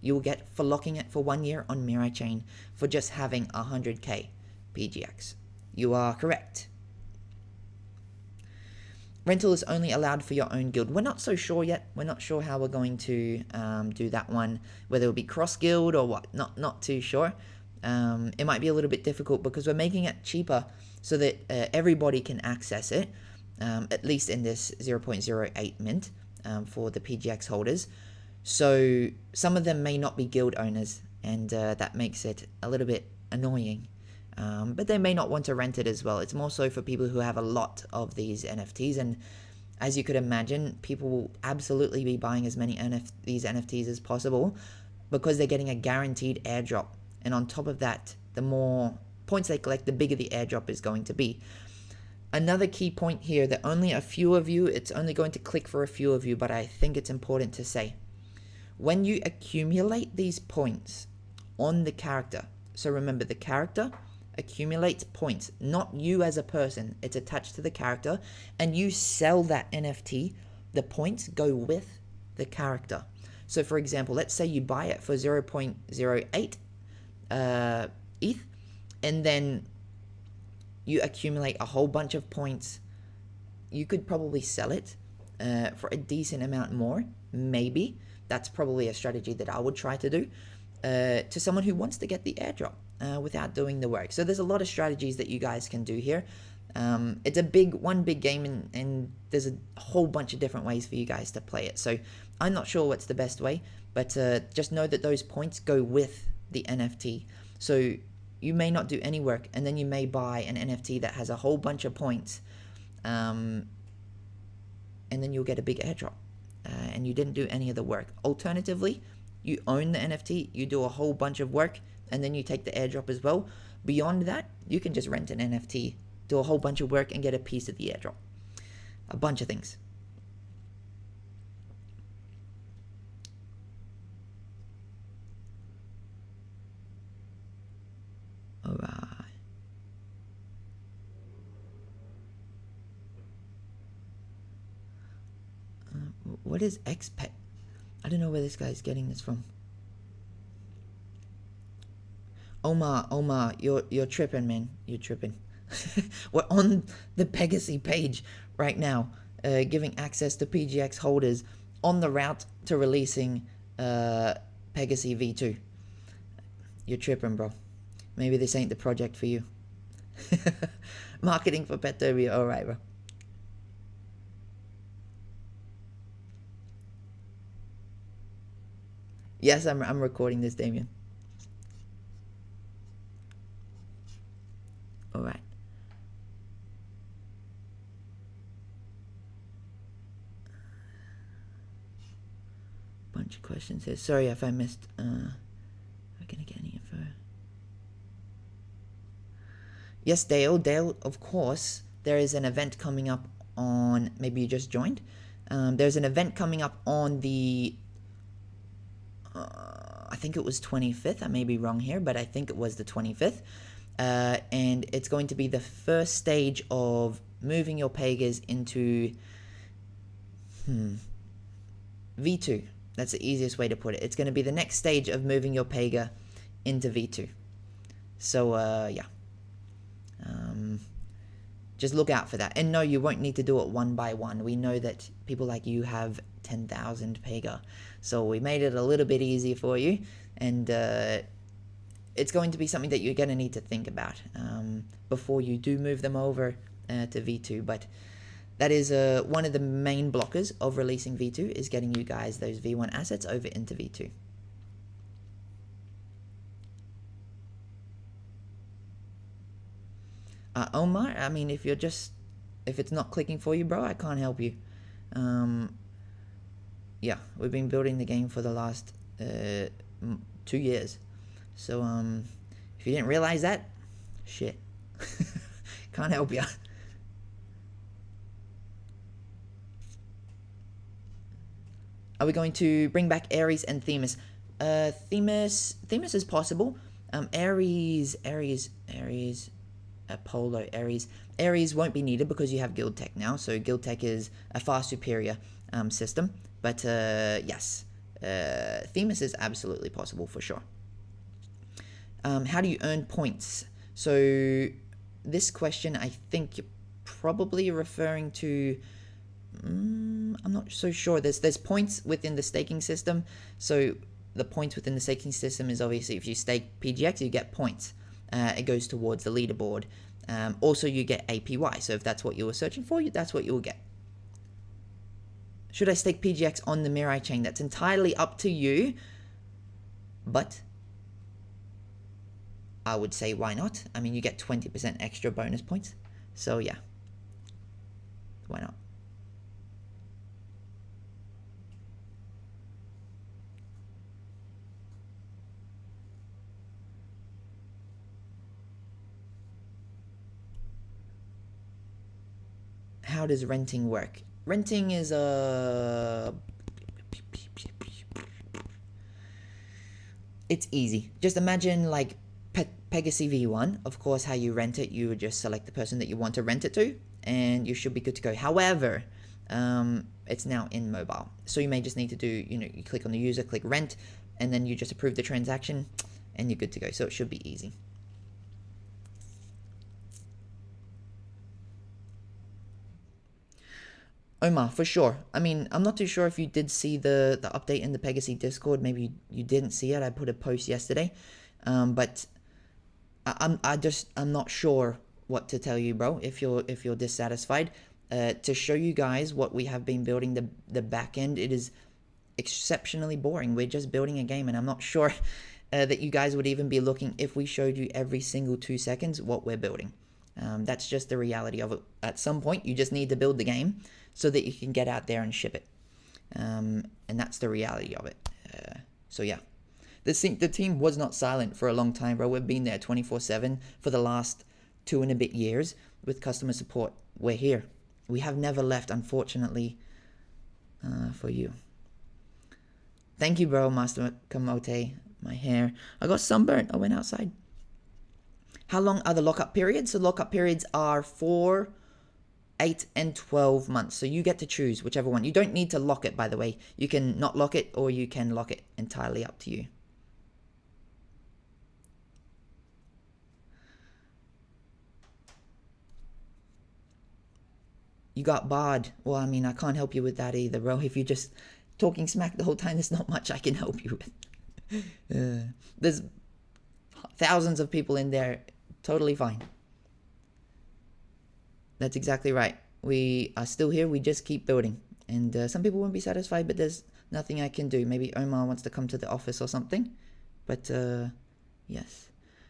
You will get for locking it for 1 year on Mirai Chain for just having 100k PGX. You are correct. Rental is only allowed for your own guild. We're not so sure yet. We're not sure how we're going to do that one, whether it'll be cross guild or what. Not too sure. It might be a little bit difficult because we're making it cheaper so that everybody can access it, at least in this 0.08 mint for the PGX holders. So some of them may not be guild owners, and that makes it a little bit annoying. But they may not want to rent it as well. It's more so for people who have a lot of these NFTs, and as you could imagine, people will absolutely be buying as many these NFTs as possible because they're getting a guaranteed airdrop. And on top of that, the more points they collect, the bigger the airdrop is going to be. Another key point here that only a few of you, it's only going to click for a few of you, but I think it's important to say. When you accumulate these points on the character, so remember the character accumulates points, not you as a person. It's attached to the character, and you sell that NFT, the points go with the character. So for example, let's say you buy it for 0.08 ETH, and then you accumulate a whole bunch of points. You could probably sell it for a decent amount more, maybe. That's probably a strategy that I would try to do to someone who wants to get the airdrop without doing the work. So there's a lot of strategies that you guys can do here. It's a one big game, and there's a whole bunch of different ways for you guys to play it. So I'm not sure what's the best way, but just know that those points go with the NFT. So you may not do any work, and then you may buy an NFT that has a whole bunch of points, and then you'll get a big airdrop, and you didn't do any of the work. Alternatively, you own the NFT, you do a whole bunch of work, and then you take the airdrop as well. Beyond that, you can just rent an NFT, do a whole bunch of work, and get a piece of the airdrop. A bunch of things. Alright. What is expat? I don't know where this guy's getting this from. Omar, you're tripping, man. You're tripping. We're on the Pegaxy page right now, giving access to PGX holders on the route to releasing Pegaxy V2. You're tripping, bro. Maybe this ain't the project for you. Marketing for Petopia. Alright, bro. Yes, I'm recording this, Damien. All right. Bunch of questions here. Sorry if I missed. I'm gonna get any info. Yes, Dale. Dale, of course, there is an event coming up on. Maybe you just joined. There's an event coming up on the. I think it was 25th. I may be wrong here, but I think it was the 25th. And it's going to be the first stage of moving your Pegas into V2. That's the easiest way to put it. It's going to be the next stage of moving your Pega into V2. So, yeah. Just look out for that. And no, you won't need to do it one by one. We know that people like you have 10,000 Pega. So we made it a little bit easier for you. And it's going to be something that you're going to need to think about before you do move them over to V2. But that is one of the main blockers of releasing V2 is getting you guys those V1 assets over into V2. Omar, I mean, if it's not clicking for you, bro, I can't help you. Yeah, we've been building the game for the last 2 years. So, if you didn't realize that, shit. Can't help you. Are we going to bring back Ares and Themis? Themis is possible. Ares, Apollo, Ares won't be needed because you have Guild Tech now. So Guild Tech is a far superior system. But yes, Themis is absolutely possible for sure. How do you earn points? So this question, I think you're probably referring to. I'm not so sure. There's points within the staking system. So the points within the staking system is obviously if you stake PGX, you get points. It goes towards the leaderboard. Also, you get APY. So if that's what you were searching for, that's what you will get. Should I stake PGX on the Mirai chain? That's entirely up to you. But I would say why not? I mean, you get 20% extra bonus points. So yeah, why not? How does renting work? Renting is it's easy. Just imagine like Pegaxy V1. Of course, how you rent it, you would just select the person that you want to rent it to, and you should be good to go. However, it's now in mobile, so you may just need to do, you click on the user, click rent, and then you just approve the transaction, and you're good to go. So it should be easy. Omar, for sure. I mean, I'm not too sure if you did see the update in the Pegaxy Discord. Maybe you didn't see it. I put a post yesterday, but I'm not sure what to tell you, bro. If you're dissatisfied, to show you guys what we have been building the back end, it is exceptionally boring. We're just building a game, and I'm not sure that you guys would even be looking if we showed you every single 2 seconds what we're building. That's just the reality of it. At some point, you just need to build the game so that you can get out there and ship it. And that's the reality of it. So yeah. The team was not silent for a long time, bro. We've been there 24/7 for the last 2 and a bit years with customer support. We're here. We have never left, unfortunately, for you. Thank you, bro, Master Kamote. My hair. I got sunburnt. I went outside. How long are the lockup periods? So lockup periods are 4, 8, and 12 months. So you get to choose whichever one. You don't need to lock it, by the way. You can not lock it, or you can lock it. Entirely up to you. You got barred. Well, I mean, I can't help you with that either, bro. If you're just talking smack the whole time, there's not much I can help you with. There's thousands of people in there. Totally fine. That's exactly right. We are still here. We just keep building. And some people won't be satisfied, but there's Nothing I can do. Maybe Omar wants to come to the office or something. But, yes.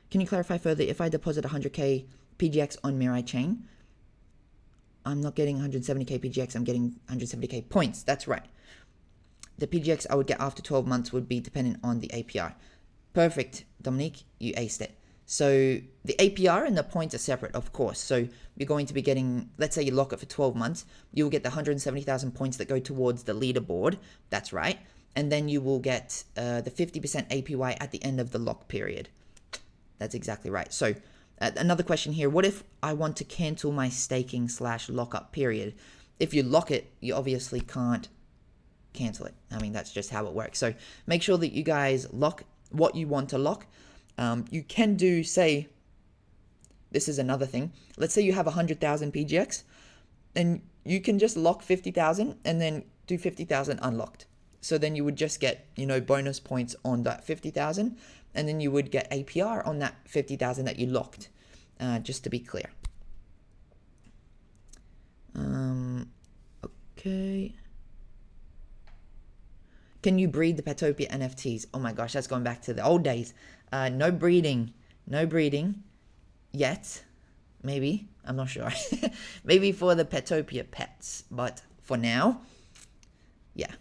Can you clarify further? If I deposit 100k PGX on Mirai Chain, I'm not getting 170k PGX, I'm getting 170k points. That's right. The PGX I would get after 12 months would be dependent on the APR. Perfect, Dominique. You aced it. So the APR and the points are separate, of course. So you're going to be getting, let's say you lock it for 12 months, you'll get the 170,000 points that go towards the leaderboard. That's right. And then you will get the 50% APY at the end of the lock period. That's exactly right. So another question here. What if I want to cancel my staking / lockup period? If you lock it, you obviously can't cancel it. I mean, that's just how it works. So make sure that you guys lock what you want to lock. You can do, say, this is another thing. Let's say you have 100,000 PGX, and you can just lock 50,000 and then do 50,000 unlocked. So then you would just get, bonus points on that 50,000, and then you would get APR on that 50,000 that you locked, just to be clear. Okay. Can you breed the Petopia NFTs? Oh my gosh, that's going back to the old days. No breeding yet. Maybe, I'm not sure. Maybe for the Petopia pets, but for now, yeah.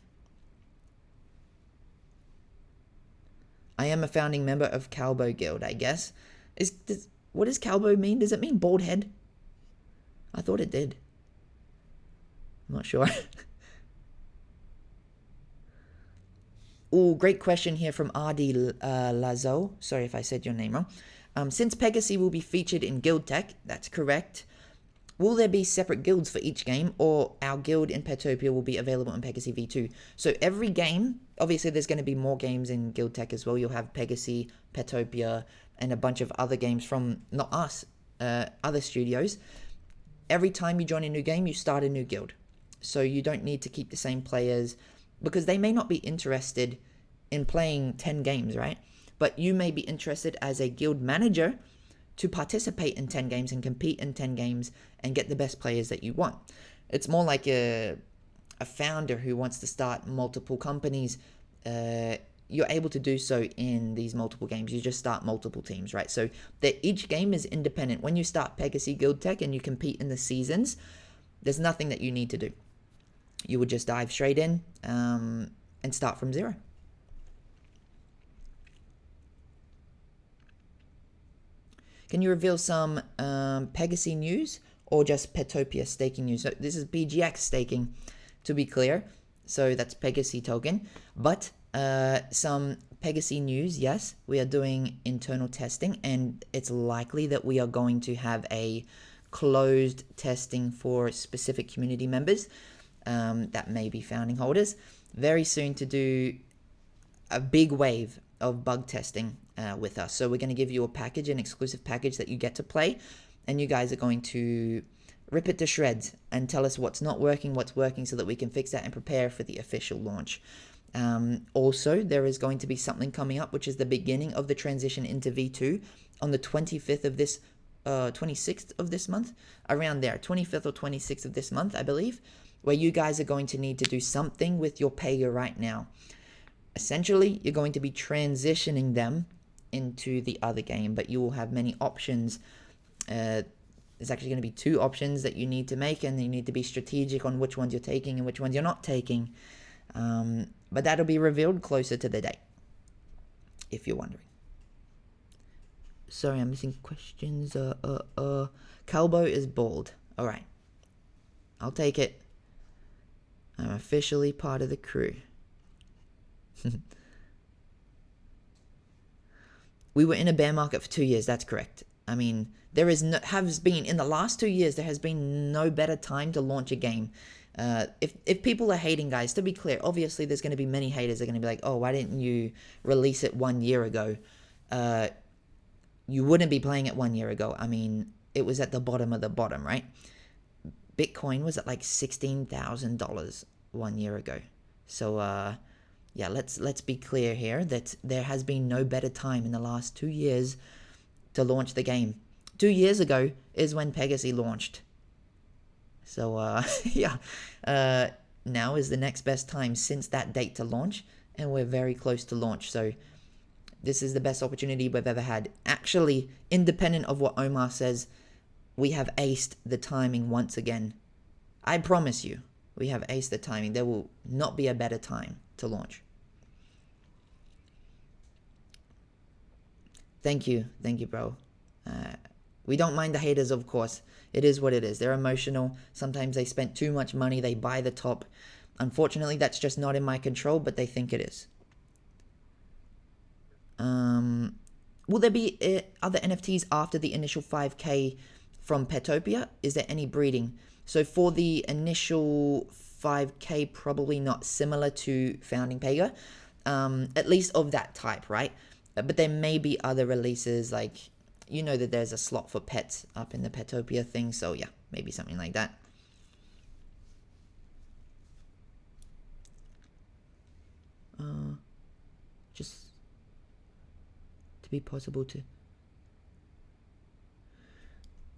I am a founding member of Calbo Guild, I guess. What does Calbo mean? Does it mean bald head? I thought it did. I'm not sure. Oh, great question here from RD Lazo. Sorry if I said your name wrong. Since Pegaxy will be featured in Guild Tech, that's correct. Will there be separate guilds for each game, or our guild in Petopia will be available in Pegaxy V2? So every game, obviously there's going to be more games in Guild Tech as well. You'll have Pegaxy, Petopia, and a bunch of other games from, not us, other studios. Every time you join a new game, you start a new guild. So you don't need to keep the same players, because they may not be interested in playing 10 games, right? But you may be interested as a guild manager to participate in 10 games and compete in 10 games and get the best players that you want. It's more like a founder who wants to start multiple companies. You're able to do so in these multiple games. You just start multiple teams, right? So each game is independent. When you start Pegaxy Guild Tech and you compete in the seasons, there's nothing that you need to do. You would just dive straight in and start from zero. Can you reveal some Pegaxy news or just Petopia staking news? So this is PGX staking, to be clear. So that's Pegaxy token. But some Pegaxy news, yes. We are doing internal testing, and it's likely that we are going to have a closed testing for specific community members that may be founding holders. Very soon to do a big wave of bug testing with us. So we're going to give you a package, an exclusive package that you get to play, and you guys are going to rip it to shreds and tell us what's not working, what's working, so that we can fix that and prepare for the official launch. Also, there is going to be something coming up, which is the beginning of the transition into V2 on the 25th of this 26th of this month, around there, 25th or 26th of this month, I believe, where you guys are going to need to do something with your Pega right now. Essentially, you're going to be transitioning them into the other game, but you will have many options. There's actually going to be 2 options that you need to make, and you need to be strategic on which ones you're taking and which ones you're not taking. But that'll be revealed closer to the date, if you're wondering. Sorry, I'm missing questions. Calbo is bald. All right. I'll take it. I'm officially part of the crew. We were in a bear market for 2 years. That's correct. I mean, in the last 2 years, there has been no better time to launch a game. If people are hating, guys, to be clear, obviously there's going to be many haters that are going to be like, oh, why didn't you release it 1 year ago? You wouldn't be playing it 1 year ago. I mean, it was at the bottom of the bottom, right? Bitcoin was at like $16,000 1 year ago. So, yeah, let's be clear here that there has been no better time in the last 2 years to launch the game. 2 years ago is when Pegaxy launched. So, yeah, now is the next best time since that date to launch, and we're very close to launch. So this is the best opportunity we've ever had. Actually, independent of what Omar says, we have aced the timing once again. I promise you, we have aced the timing. There will not be a better time to launch. Thank you, bro. We don't mind the haters, of course. It is what it is. They're emotional. Sometimes they spent too much money. They buy the top. Unfortunately, that's just not in my control, but they think it is. Will there be other NFTs after the initial 5K from Petopia? Is there any breeding? So for the initial 5K, probably not, similar to founding Pega, at least of that type, right? But there may be other releases, like, you know that there's a slot for pets up in the Petopia thing, so yeah, maybe something like that. Just to be possible to...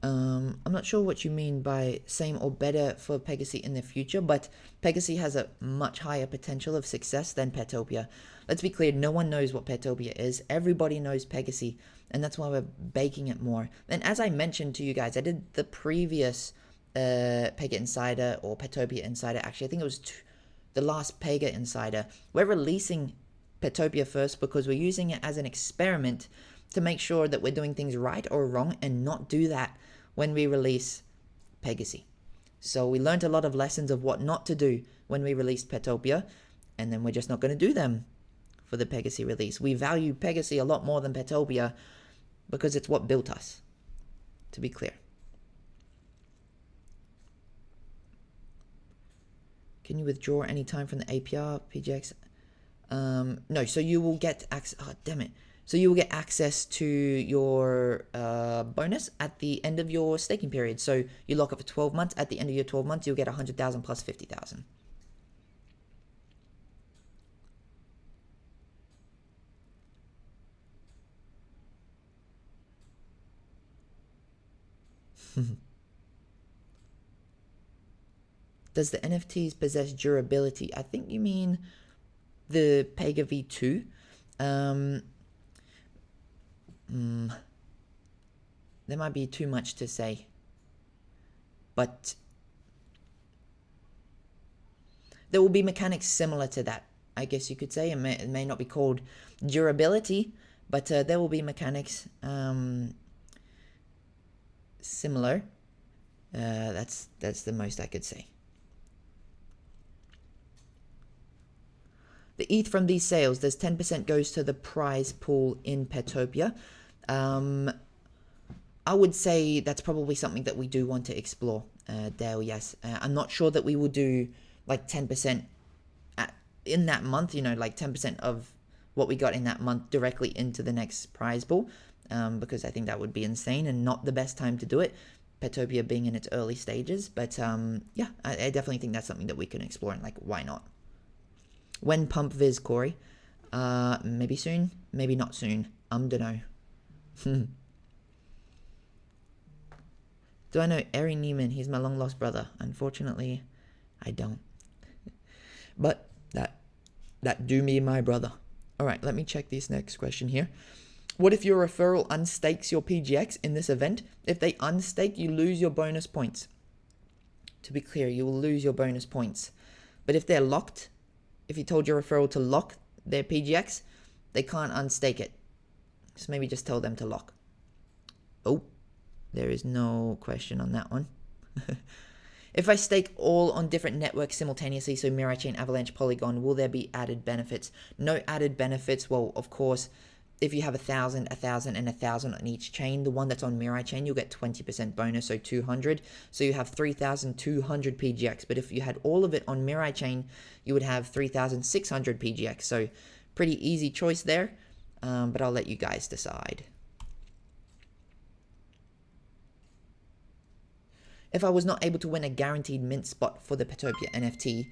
I'm not sure what you mean by same or better for Pegaxy in the future, but Pegaxy has a much higher potential of success than Petopia. Let's be clear, no one knows what Petopia is. Everybody knows Pegaxy, and that's why we're baking it more. And as I mentioned to you guys, I did the previous Pega Insider or Petopia Insider. Actually, I think it was the last Pega Insider. We're releasing Petopia first because we're using it as an experiment to make sure that we're doing things right or wrong and not do that when we release Pegaxy. So we learned a lot of lessons of what not to do when we released Petopia, and then we're just not going to do them for the Pegaxy release. We value Pegaxy a lot more than Petopia because it's what built us, to be clear. Can you withdraw any time from the APR, PGX? No, so you will get access... Oh, damn it. So you will get access to your bonus at the end of your staking period. So you lock up for 12 months. At the end of your 12 months, you'll get 100,000 plus 50,000. Does the NFTs possess durability? I think you mean the Pega V2. There might be too much to say, but there will be mechanics similar to that, I guess you could say. It may not be called durability, but there will be mechanics similar. That's the most I could say. The ETH from these sales, there's 10% goes to the prize pool in Petopia. I would say that's probably something that we do want to explore, Dale, yes. I'm not sure that we will do like 10% in that month, like 10% of what we got in that month directly into the next prize pool, because I think that would be insane and not the best time to do it, Petopia being in its early stages. But yeah, I definitely think that's something that we can explore, and like, why not? When pump viz, Corey? Maybe soon, maybe not soon. Dunno. Do I know Eri Neiman? He's my long lost brother. Unfortunately, I don't. But that do me my brother. Alright, let me check this next question here. What if your referral unstakes your PGX in this event? If they unstake, you lose your bonus points. To be clear, you will lose your bonus points. But if they're locked, if you told your referral to lock their PGX, they can't unstake it. So maybe just tell them to lock. Oh, there is no question on that one. If I stake all on different networks simultaneously, so Mirai Chain, Avalanche, Polygon, will there be added benefits? No added benefits. Well, of course, if you have 1,000, 1,000, and 1,000 on each chain, the one that's on Mirai Chain, you'll get 20% bonus, so 200. So you have 3,200 PGX. But if you had all of it on Mirai Chain, you would have 3,600 PGX. So pretty easy choice there, but I'll let you guys decide. If I was not able to win a guaranteed mint spot for the Petopia NFT,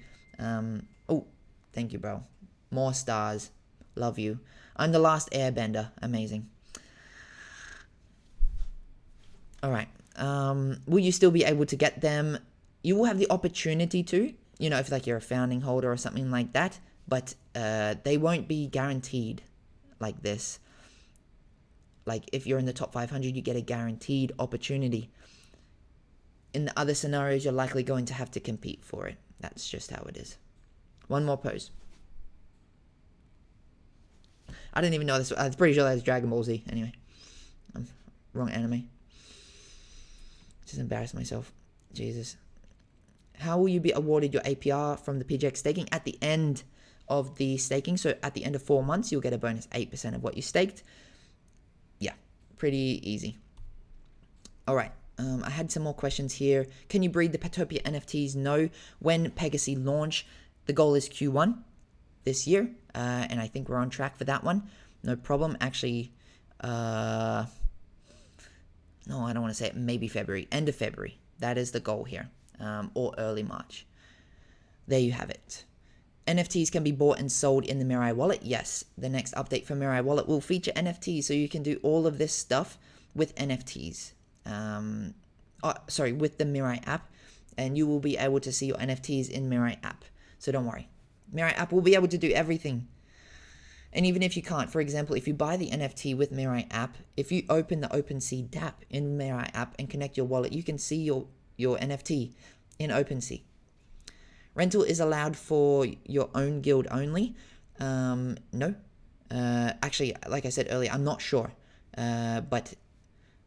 oh, thank you, bro. More stars. Love you. I'm the last airbender. Amazing. Alright. Will you still be able to get them? You will have the opportunity to. you know, if like you're a founding holder or something like that, but they won't be guaranteed like this. Like if you're in the top 500, you get a guaranteed opportunity. In the other scenarios, you're likely going to have to compete for it. That's just how it is. One more pose. I didn't even know this. I'm pretty sure that's Dragon Ball Z. Anyway, wrong anime. Just embarrassed myself. Jesus. How will you be awarded your APR from the PGX staking? At the end of the staking, so at the end of 4 months, you'll get a bonus 8% of what you staked. Yeah, pretty easy. All right. I had some more questions here. Can you breed the Petopia NFTs? No. When Pegaxy launch, the goal is Q1 this year, and I think we're on track for that one. No problem. Actually, no, I don't want to say it. Maybe February, end of February. That is the goal here, or early March. There you have it. NFTs can be bought and sold in the Mirai wallet. Yes, the next update for Mirai wallet will feature NFTs, so you can do all of this stuff with NFTs. With the Mirai app, and you will be able to see your NFTs in Mirai app. So don't worry. Mirai app will be able to do everything. And even if you can't, for example, if you buy the NFT with Mirai app, if you open the OpenSea dApp in Mirai app and connect your wallet, you can see your NFT in OpenSea. Rental is allowed for your own guild only. No. Actually, like I said earlier, I'm not sure. But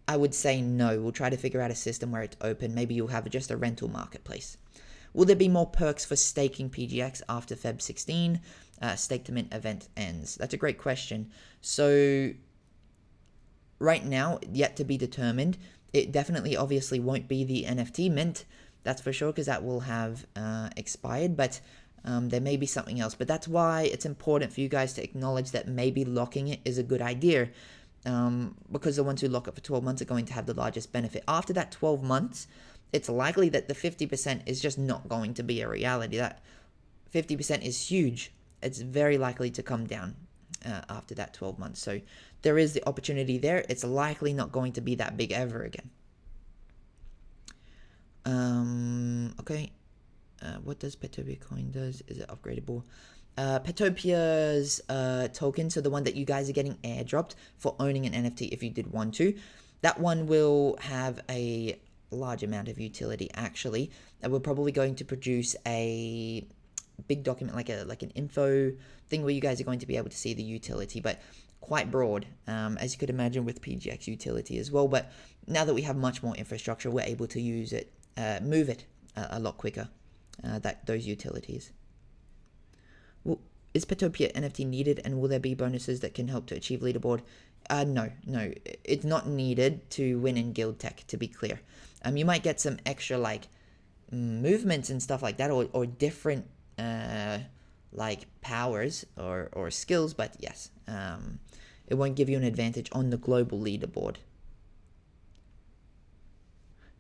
I would say no. We'll try to figure out a system where it's open. Maybe you'll have just a rental marketplace. Will there be more perks for staking PGX after Feb 16? Stake to mint event ends. That's a great question. So right now, yet to be determined. It definitely obviously won't be the NFT mint. That's for sure, because that will have expired. But there may be something else. But that's why it's important for you guys to acknowledge that maybe locking it is a good idea. Because the ones who lock up for 12 months are going to have the largest benefit. After that 12 months, it's likely that the 50% is just not going to be a reality. That 50% is huge. It's very likely to come down after that 12 months. So there is the opportunity there. It's likely not going to be that big ever again. Okay. What does Petopia coin does? Is it upgradable? Petopia's token, so the one that you guys are getting airdropped for owning an NFT if you did want to, that one will have a large amount of utility actually. And we're probably going to produce a big document, like an info thing where you guys are going to be able to see the utility, but quite broad, as you could imagine with PGX utility as well. But now that we have much more infrastructure, we're able to use it, move it a lot quicker, those utilities. Well, is Petopia NFT needed, and will there be bonuses that can help to achieve leaderboard? No, it's not needed to win in Guild Tech, to be clear. You might get some extra like movements and stuff like that, or different like powers or skills, but yes, it won't give you an advantage on the global leaderboard.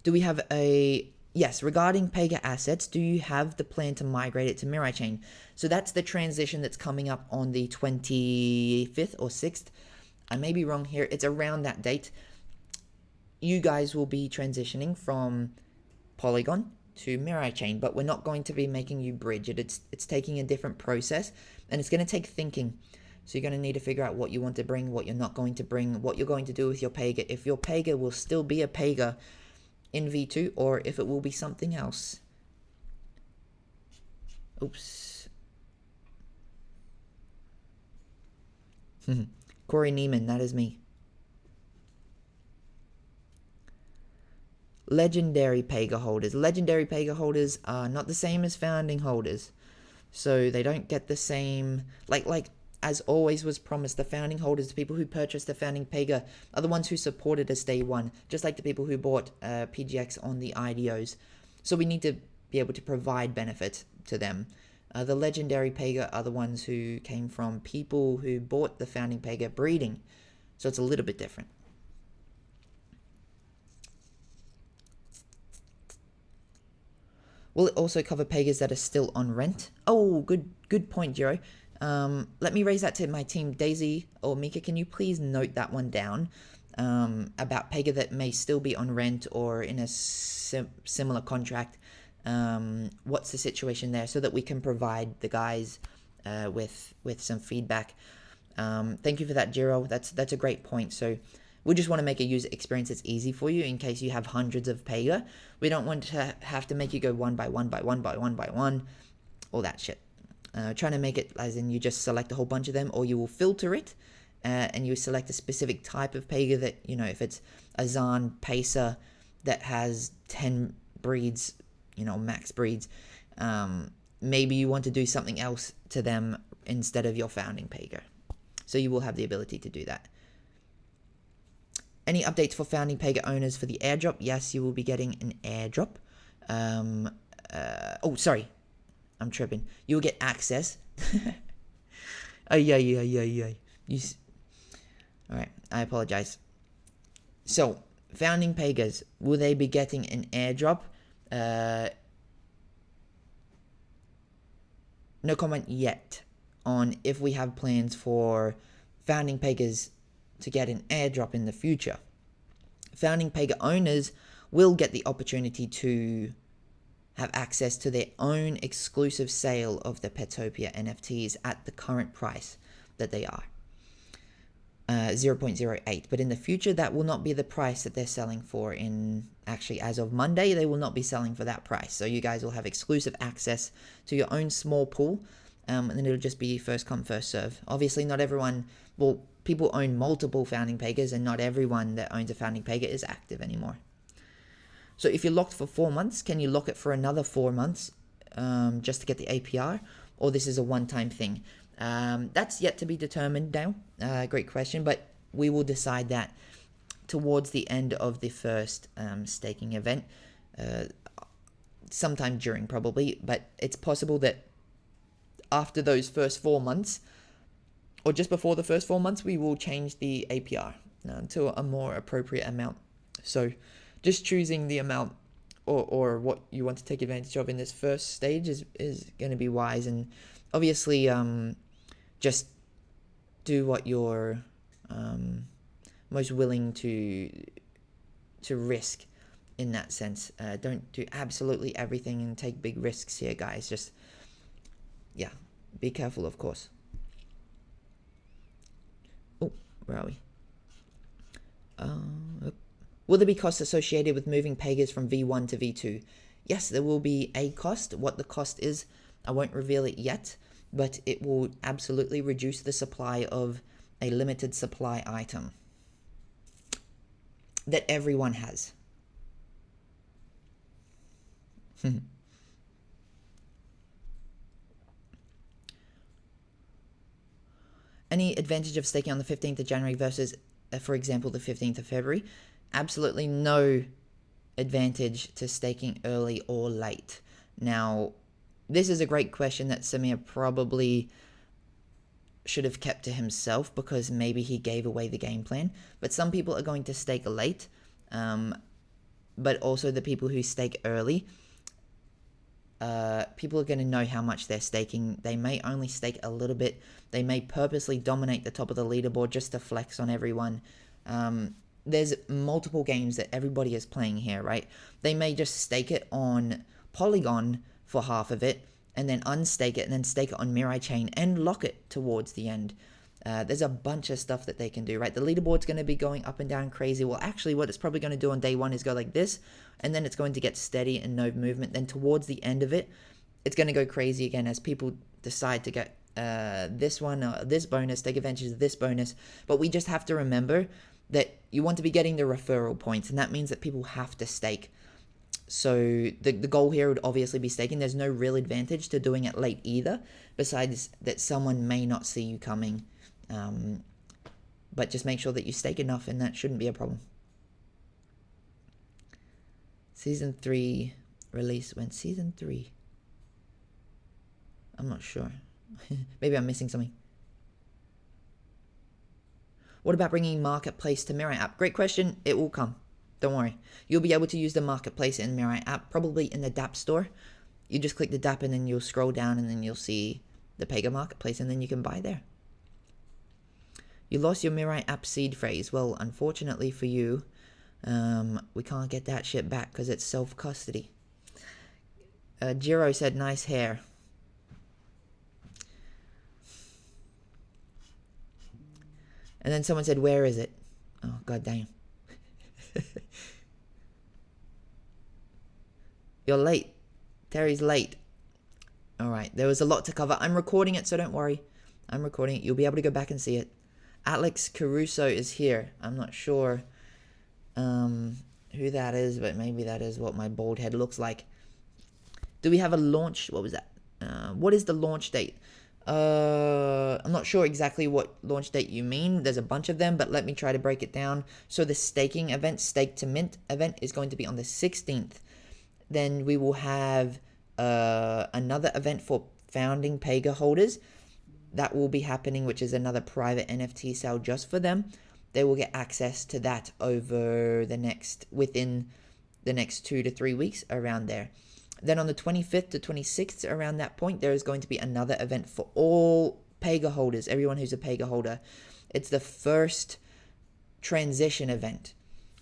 Do we have a... Yes, regarding Pega assets, do you have the plan to migrate it to Mirai Chain? So that's the transition that's coming up on the 25th or 6th. I may be wrong here. It's around that date. You guys will be transitioning from Polygon to Mirai Chain, but we're not going to be making you bridge it. It's taking a different process, and it's going to take thinking. So you're going to need to figure out what you want to bring, what you're not going to bring, what you're going to do with your Pega. If your Pega will still be a Pega in V2, or if it will be something else. Oops. Corey Neiman, that is me. Legendary Pega holders. Legendary Pega holders are not the same as founding holders. So they don't get the same... Like as always was promised, the founding holders, the people who purchased the founding Pega, are the ones who supported us day one, just like the people who bought PGX on the IDOs. So we need to be able to provide benefit to them. The legendary Pega are the ones who came from people who bought the founding Pega breeding. So it's a little bit different. Will it also cover Pegas that are still on rent? Oh, good point, Jiro. Let me raise that to my team. Daisy or Mika, can you please note that one down about Pega that may still be on rent or in a similar contract what's the situation there, so that we can provide the guys with some feedback. Thank you for that, Jiro. That's a great point. So we just want to make a user experience that's easy for you in case you have hundreds of Pega. We don't want to have to make you go one by one by one by one by one, all that shit. Trying to make it as in you just select a whole bunch of them, or you will filter it and you select a specific type of Pega that, you know, if it's a Zan Pacer that has 10 breeds, you know, max breeds, maybe you want to do something else to them instead of your founding Pega. So you will have the ability to do that. Any updates for founding Pega owners for the airdrop? Yes, you will be getting an airdrop. Oh, sorry. I'm tripping. You'll get access. Alright, I apologize. So, founding Pegas, will they be getting an airdrop? No comment yet on if we have plans for founding Pegas to get an airdrop in the future. Founding Pega owners will get the opportunity to have access to their own exclusive sale of the Petopia NFTs at the current price that they are, 0.08. But in the future, that will not be the price that they're selling for. Actually, as of Monday, they will not be selling for that price. So you guys will have exclusive access to your own small pool, and then it'll just be first come, first serve. Obviously, not everyone, well, people own multiple founding Pegas, and not everyone that owns a founding Pega is active anymore. So if you're locked for 4 months, can you lock it for another 4 months just to get the APR? Or this is a one-time thing? That's yet to be determined now. Great question, but we will decide that towards the end of the first staking event. Sometime during, probably. But it's possible that after those first 4 months, or just before the first 4 months, we will change the APR to a more appropriate amount. So just choosing the amount or what you want to take advantage of in this first stage is going to be wise. And obviously, just do what you're most willing to risk in that sense. Don't do absolutely everything and take big risks here, guys. Just, yeah, be careful, of course. Oh, where are we? Will there be costs associated with moving Pegas from V1 to V2? Yes, there will be a cost. What the cost is, I won't reveal it yet, but it will absolutely reduce the supply of a limited supply item that everyone has. Any advantage of staking on the 15th of January versus, for example, the 15th of February? Absolutely no advantage to staking early or late. Now, this is a great question that Samir probably should have kept to himself, because maybe he gave away the game plan. But some people are going to stake late, but also the people who stake early, people are going to know how much they're staking. They may only stake a little bit. They may purposely dominate the top of the leaderboard just to flex on everyone. There's multiple games that everybody is playing here, right? They may just stake it on Polygon for half of it, and then unstake it, and then stake it on Mirai Chain, and lock it towards the end. There's a bunch of stuff that they can do, right? The leaderboard's going to be going up and down crazy. Well, actually, what it's probably going to do on day one is go like this, and then it's going to get steady and no movement. Then towards the end of it, it's going to go crazy again as people decide to get this one, this bonus, take advantage of this bonus. But we just have to remember that you want to be getting the referral points, and that means that people have to stake. So the goal here would obviously be staking. There's no real advantage to doing it late either, besides that someone may not see you coming. But just make sure that you stake enough, and that shouldn't be a problem. Season 3 release when? Season 3? I'm not sure. Maybe I'm missing something. What about bringing Marketplace to Mirai app? Great question. It will come. Don't worry. You'll be able to use the Marketplace in Mirai app, probably in the DApp store. You just click the DApp, and then you'll scroll down, and then you'll see the Pega Marketplace, and then you can buy there. You lost your Mirai app seed phrase. Well, unfortunately for you, we can't get that shit back because it's self-custody. Jiro said nice hair. And then someone said, where is it? Oh, god damn. You're late. Terry's late. Alright, there was a lot to cover. I'm recording it, so don't worry. I'm recording it. You'll be able to go back and see it. Alex Caruso is here. I'm not sure who that is, but maybe that is what my bald head looks like. Do we have a launch? What was that? What is the launch date? I'm not sure exactly what launch date you mean. There's a bunch of them, but let me try to break it down. So the staking event, Stake to Mint event, is going to be on the 16th. Then we will have another event for founding Pega holders. That will be happening, which is another private NFT sale just for them. They will get access to that within the next 2 to 3 weeks, around there. Then on the 25th to 26th, around that point, there is going to be another event for all Pega holders, everyone who's a Pega holder. It's the first transition event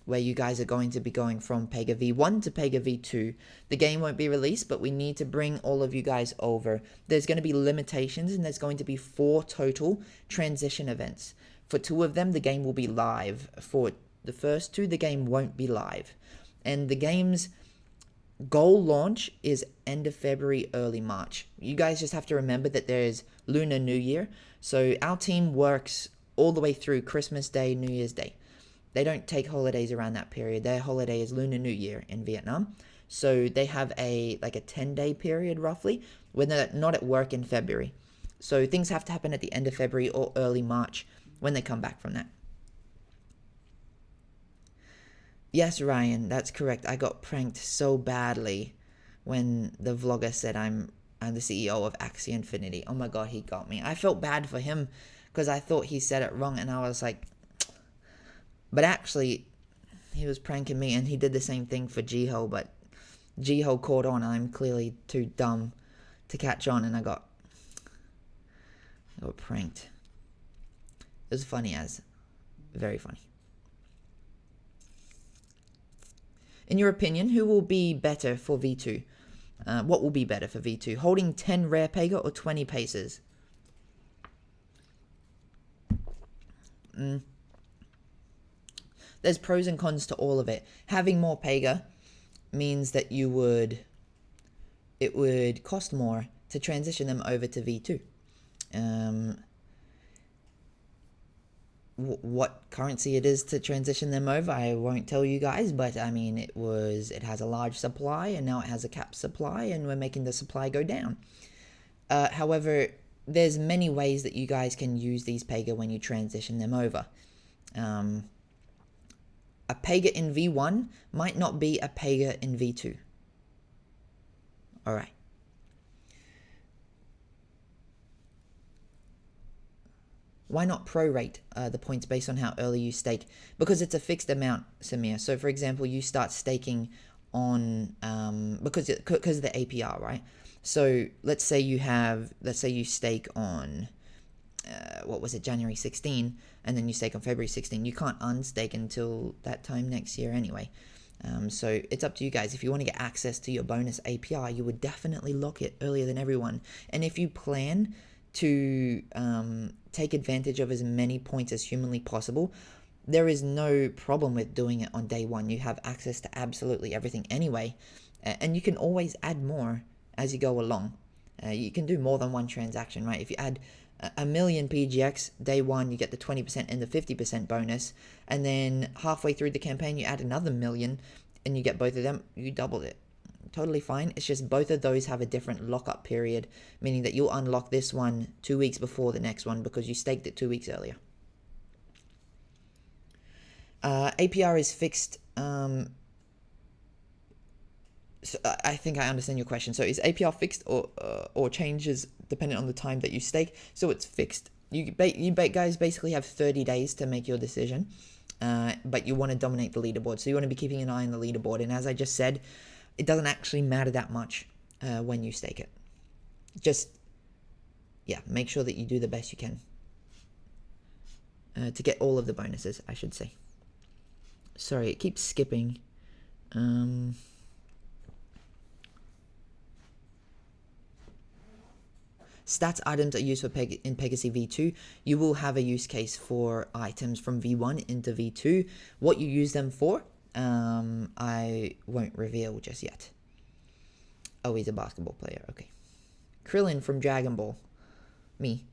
where you guys are going to be going from Pega V1 to Pega V2. The game won't be released, but we need to bring all of you guys over. There's going to be limitations, and there's going to be 4 total transition events. For 2 of them, the game will be live. For the first 2, the game won't be live. And the game's goal launch is end of February, early March. You guys just have to remember that there's Lunar New Year. So our team works all the way through Christmas Day, New Year's Day. They don't take holidays around that period. Their holiday is Lunar New Year in Vietnam. So they have a 10-day period roughly when they're not at work in February. So things have to happen at the end of February or early March when they come back from that. Yes, Ryan, that's correct. I got pranked so badly when the vlogger said I'm the CEO of Axie Infinity. Oh my god, he got me. I felt bad for him because I thought he said it wrong, and I was like... But actually, he was pranking me, and he did the same thing for Jiho, but Jiho caught on. I'm clearly too dumb to catch on, and I got pranked. It was funny as. Very funny. In your opinion, who will be better for V2? What will be better for V2? Holding 10 rare Pega or 20 paces? There's pros and cons to all of it. Having more Pega means that it would cost more to transition them over to V2. What currency it is to transition them over, I won't tell you guys, but I mean, it has a large supply, and now it has a capped supply, and we're making the supply go down. However, there's many ways that you guys can use these Pega when you transition them over. A Pega in V1 might not be a Pega in V2. Alright. Why not prorate the points based on how early you stake? Because it's a fixed amount, Samir. So for example, you start staking on, because of the APR, right? So let's say you stake on, what was it, January 16, and then you stake on February 16. You can't unstake until that time next year anyway. So it's up to you guys. If you want to get access to your bonus APR, you would definitely lock it earlier than everyone. And if you plan to take advantage of as many points as humanly possible, there is no problem with doing it on day one. You have access to absolutely everything anyway, and you can always add more as you go along. You can do more than one transaction, right? If you add a million PGX day one, you get the 20% and the 50% bonus, and then halfway through the campaign you add another million and you get both of them, you doubled it. Totally fine. It's just both of those have a different lockup period, meaning that you'll unlock this one 2 weeks before the next one because you staked it 2 weeks earlier. APR is fixed. So I think I understand your question. So is APR fixed or changes depending on the time that you stake? So it's fixed. You guys basically have 30 days to make your decision, but you want to dominate the leaderboard. So you want to be keeping an eye on the leaderboard. And as I just said, it doesn't actually matter that much when you stake it. Just, yeah, make sure that you do the best you can to get all of the bonuses, I should say. Sorry, it keeps skipping. stats items are used for in Pegaxy V2. You will have a use case for items from V1 into V2. What you use them for, I won't reveal just yet. Oh, he's a basketball player. Okay. Krillin from Dragon Ball. Me.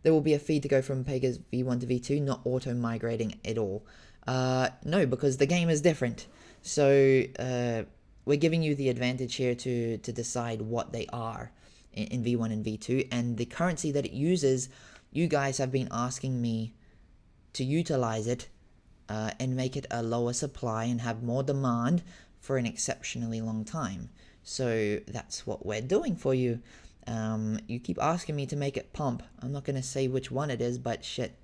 There will be a feed to go from Pega's V1 to V2, not auto-migrating at all. No, because the game is different. So we're giving you the advantage here to decide what they are in V1 and V2. And the currency that it uses, you guys have been asking me to utilize it and make it a lower supply and have more demand for an exceptionally long time. So that's what we're doing for you. You keep asking me to make it pump. I'm not going to say which one it is, but shit.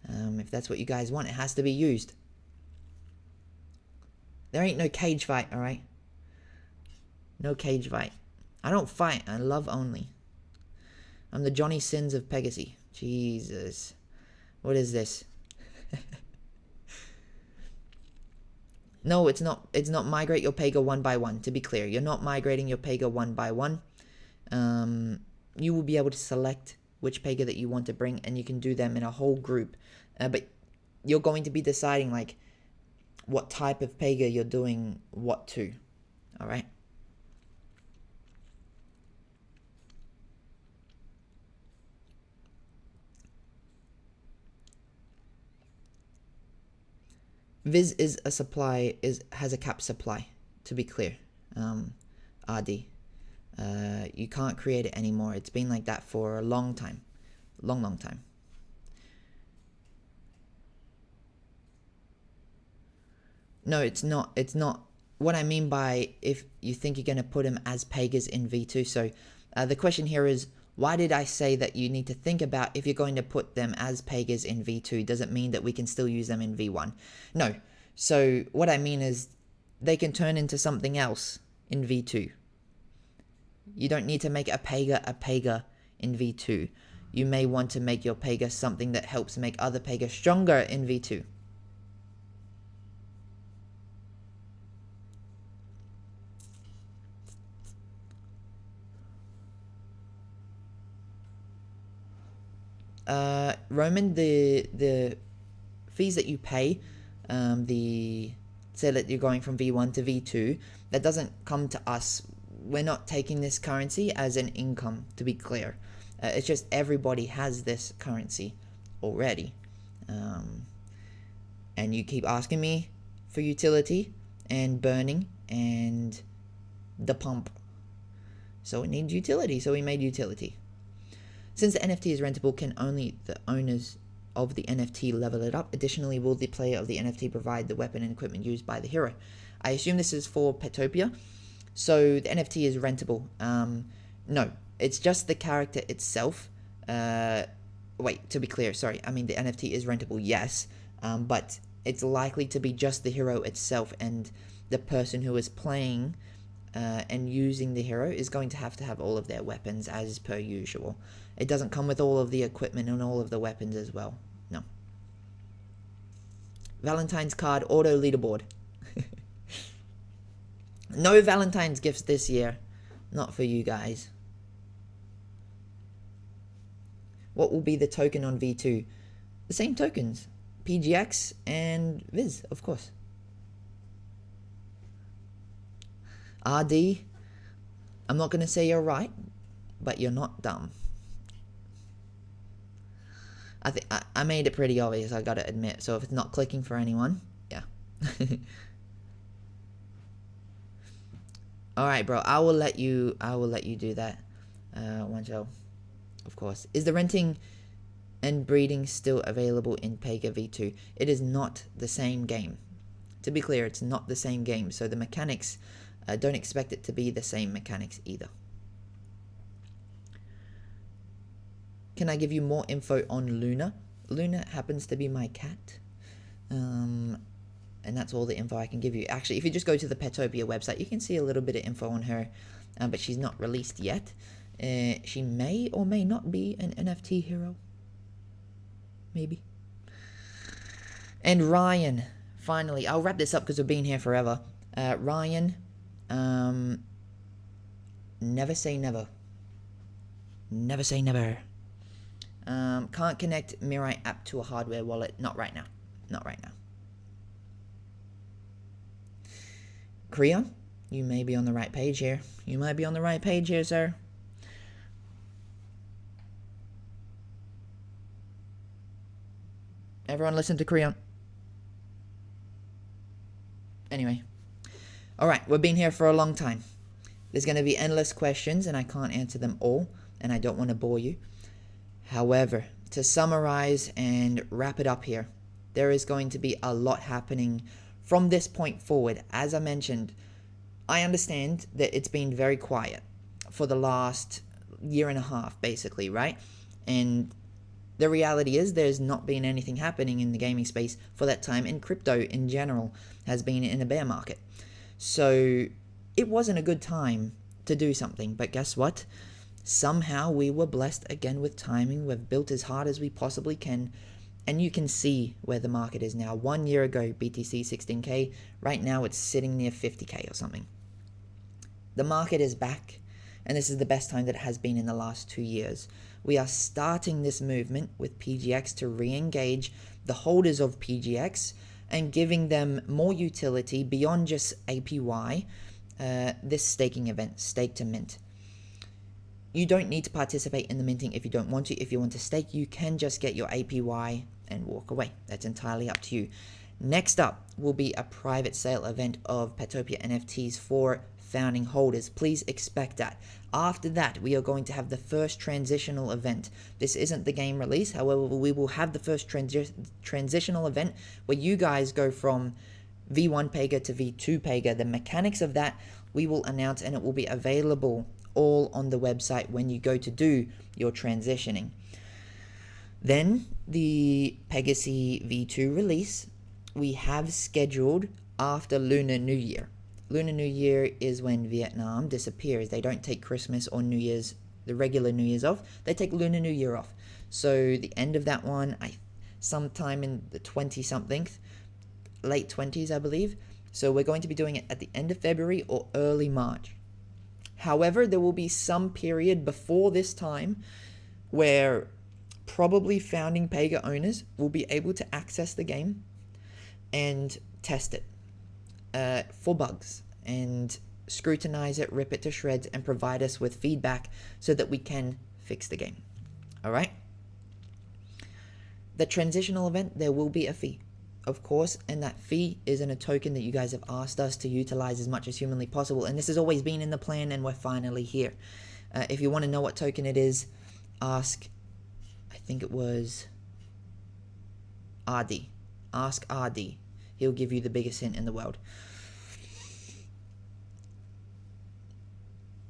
If that's what you guys want, it has to be used. There ain't no cage fight, alright? No cage fight. I don't fight, I love only. I'm the Johnny Sins of Pegaxy. Jesus. What is this? No, it's not. It's not migrate your Pega one by one, to be clear. You're not migrating your Pega one by one. You will be able to select which Pega that you want to bring, and you can do them in a whole group. But you're going to be deciding like what type of Pega you're doing what to. Alright? Viz is a supply, has a cap supply, to be clear. RD. You can't create it anymore. It's been like that for a long time. Long time. No, it's not. It's not. What I mean by if you think you're going to put them as Pegas in V2. So the question here is, why did I say that you need to think about if you're going to put them as Pegas in V2? Does it mean that we can still use them in V1? No. So what I mean is they can turn into something else in V2. You don't need to make a Pega in V2. You may want to make your Pega something that helps make other Pega stronger in V2. Roman, the fees that you pay, say that you're going from V1 to V2, that doesn't come to us. We're not taking this currency as an income, to be clear. It's just everybody has this currency already. And you keep asking me for utility and burning and the pump. So it needs utility, so we made utility. Since the NFT is rentable, can only the owners of the NFT level it up? Additionally, will the player of the NFT provide the weapon and equipment used by the hero? I assume this is for Petopia. So the NFT is rentable. No, it's just the character itself. Wait, to be clear, sorry. I mean, the NFT is rentable, yes. But it's likely to be just the hero itself, and the person who is playing and using the hero is going to have all of their weapons as per usual. It doesn't come with all of the equipment and all of the weapons as well. No. Valentine's card auto leaderboard. No Valentine's gifts this year. Not for you guys. What will be the token on V2? The same tokens. PGX and Viz, of course. RD. I'm not going to say you're right, but you're not dumb. I think I made it pretty obvious, I gotta admit. So if it's not clicking for anyone, yeah. Alright, bro. I will let you do that. Wancho, of course. Is the renting and breeding still available in Pega V2? It is not the same game. To be clear, it's not the same game. So the mechanics, don't expect it to be the same mechanics either. Can I give you more info on Luna? Luna happens to be my cat. And that's all the info I can give you. Actually, if you just go to the Petopia website, you can see a little bit of info on her. But she's not released yet. She may or may not be an NFT hero. Maybe. And Ryan finally, I'll wrap this up because we've been here forever. Ryan, never say never. Never say never. Can't connect Mirai app to a hardware wallet. Not right now. Not right now. Creon, you may be on the right page here. You might be on the right page here, sir. Everyone listen to Creon. Anyway. Alright, we've been here for a long time. There's going to be endless questions and I can't answer them all. And I don't want to bore you. However, to summarize and wrap it up here, there is going to be a lot happening from this point forward. As I mentioned, I understand that it's been very quiet for the last year and a half, basically, right? And the reality is there's not been anything happening in the gaming space for that time, and crypto in general has been in a bear market. So it wasn't a good time to do something, but guess what? Somehow we were blessed again with timing. We've built as hard as we possibly can, and you can see where the market is now. 1 year ago, BTC 16K. Right now it's sitting near 50K or something. The market is back, and this is the best time that it has been in the last 2 years. We are starting this movement with PGX to re-engage the holders of PGX and giving them more utility beyond just APY, this staking event, Stake to Mint. You don't need to participate in the minting if you don't want to. If you want to stake, you can just get your APY and walk away. That's entirely up to you. Next up will be a private sale event of Petopia NFTs for founding holders. Please expect that. After that, we are going to have the first transitional event. This isn't the game release. However, we will have the first transitional event where you guys go from V1 Pega to V2 Pega. The mechanics of that we will announce, and it will be available all on the website when you go to do your transitioning. Then the Pegaxy V2 release we have scheduled after Lunar New Year. Lunar New Year is when Vietnam disappears. They don't take Christmas or New Year's, the regular New Year's off. They take Lunar New Year off. So the end of that one, sometime in the 20-something, late 20s, I believe. So we're going to be doing it at the end of February or early March. However, there will be some period before this time where probably founding Pega owners will be able to access the game and test it for bugs and scrutinize it, rip it to shreds, and provide us with feedback so that we can fix the game. All right? The transitional event, there will be a fee, of course, and that fee is in a token that you guys have asked us to utilize as much as humanly possible, and this has always been in the plan, and we're finally here. If you want to know what token it is, ask, I think it was RD. Ask RD. He'll give you the biggest hint in the world.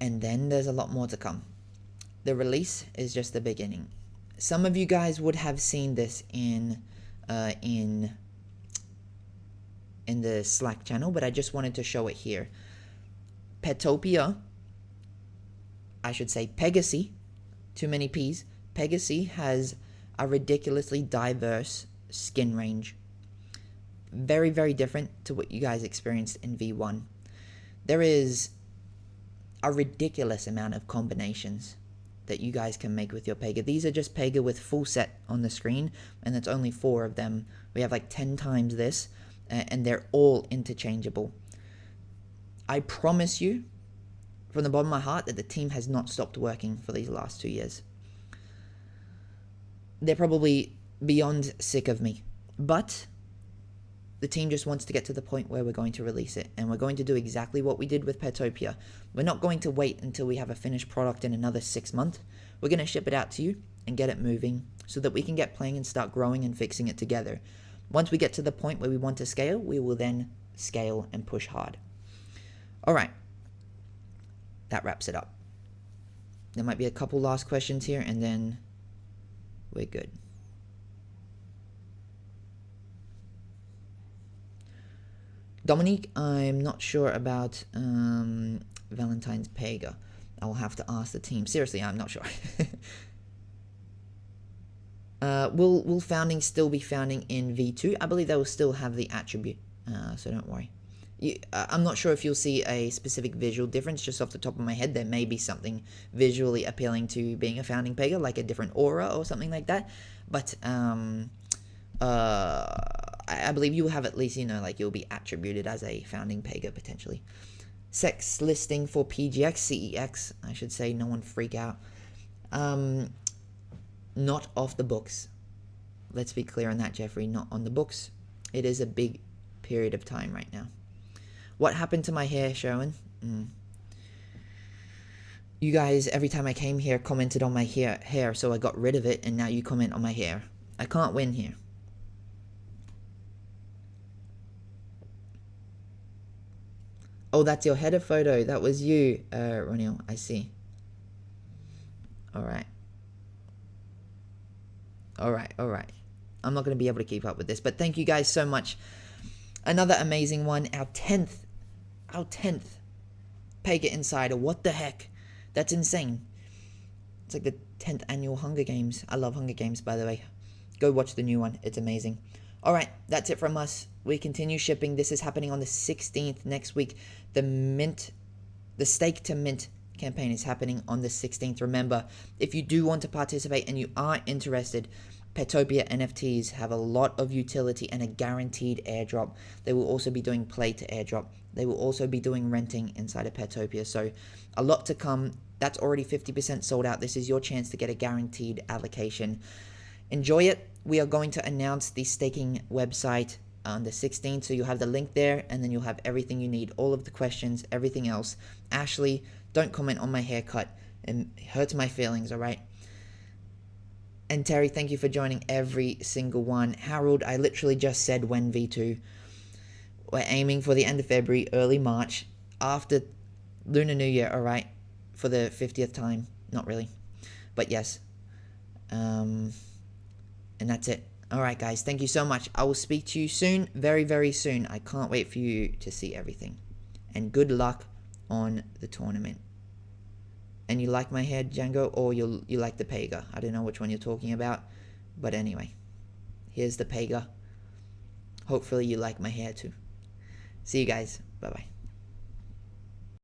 And then there's a lot more to come. The release is just the beginning. Some of you guys would have seen this in the Slack channel, but I just wanted to show it here. Petopia, I should say Pegaxy, too many P's. Pegaxy has a ridiculously diverse skin range. Very, very different to what you guys experienced in V1. There is a ridiculous amount of combinations that you guys can make with your Pega. These are just Pega with full set on the screen, and that's only 4 of them. We have like 10 times this, and they're all interchangeable. I promise you, from the bottom of my heart, that the team has not stopped working for these last 2 years. They're probably beyond sick of me, but the team just wants to get to the point where we're going to release it, and we're going to do exactly what we did with Petopia. We're not going to wait until we have a finished product in another 6 months. We're going to ship it out to you and get it moving so that we can get playing and start growing and fixing it together. Once we get to the point where we want to scale, we will then scale and push hard. All right. That wraps it up. There might be a couple last questions here, and then we're good. Dominique, I'm not sure about Valentine's Pega. I'll have to ask the team. Seriously, I'm not sure. Will founding still be founding in V2? I believe they will still have the attribute, so don't worry. I'm not sure if you'll see a specific visual difference. Just off the top of my head, there may be something visually appealing to being a founding Pega, like a different aura or something like that. But I believe you will have at least, like you'll be attributed as a founding Pega potentially. Sex listing for PGX, CEX, I should say, no one freak out. Not off the books. Let's be clear on that, Jeffrey, not on the books. It is a big period of time right now. What happened to my hair, Sherwin? You guys, every time I came here, commented on my hair, so I got rid of it, and now you comment on my hair. I can't win here. Oh, that's your header photo. That was you, Ronil. I see. Alright. Alright. I'm not going to be able to keep up with this, but thank you guys so much. Another amazing one. Our 10th Pega Insider. What the heck? That's insane. It's like the 10th annual Hunger Games. I love Hunger Games, by the way. Go watch the new one. It's amazing. Alright, that's it from us. We continue shipping. This is happening on the 16th next week. The Stake to Mint campaign is happening on the 16th. Remember, if you do want to participate and you are interested, Petopia NFTs have a lot of utility and a guaranteed airdrop. They will also be doing play to airdrop. They will also be doing renting inside of Petopia. So a lot to come. That's already 50% sold out. This is your chance to get a guaranteed allocation. Enjoy it. We are going to announce the staking website on the 16th. So you'll have the link there, and then you'll have everything you need. All of the questions, everything else. Ashley, don't comment on my haircut. It hurts my feelings, all right? And Terry, thank you for joining every single one. Harold, I literally just said when V2. We're aiming for the end of February, early March, after Lunar New Year, all right? For the 50th time. Not really. But yes. And that's it. All right, guys. Thank you so much. I will speak to you soon. Very, very soon. I can't wait for you to see everything. And good luck on the tournament. And you like my hair, Django, or you like the Pega? I don't know which one you're talking about. But anyway. Here's the Pega. Hopefully you like my hair too. See you guys. Bye-bye.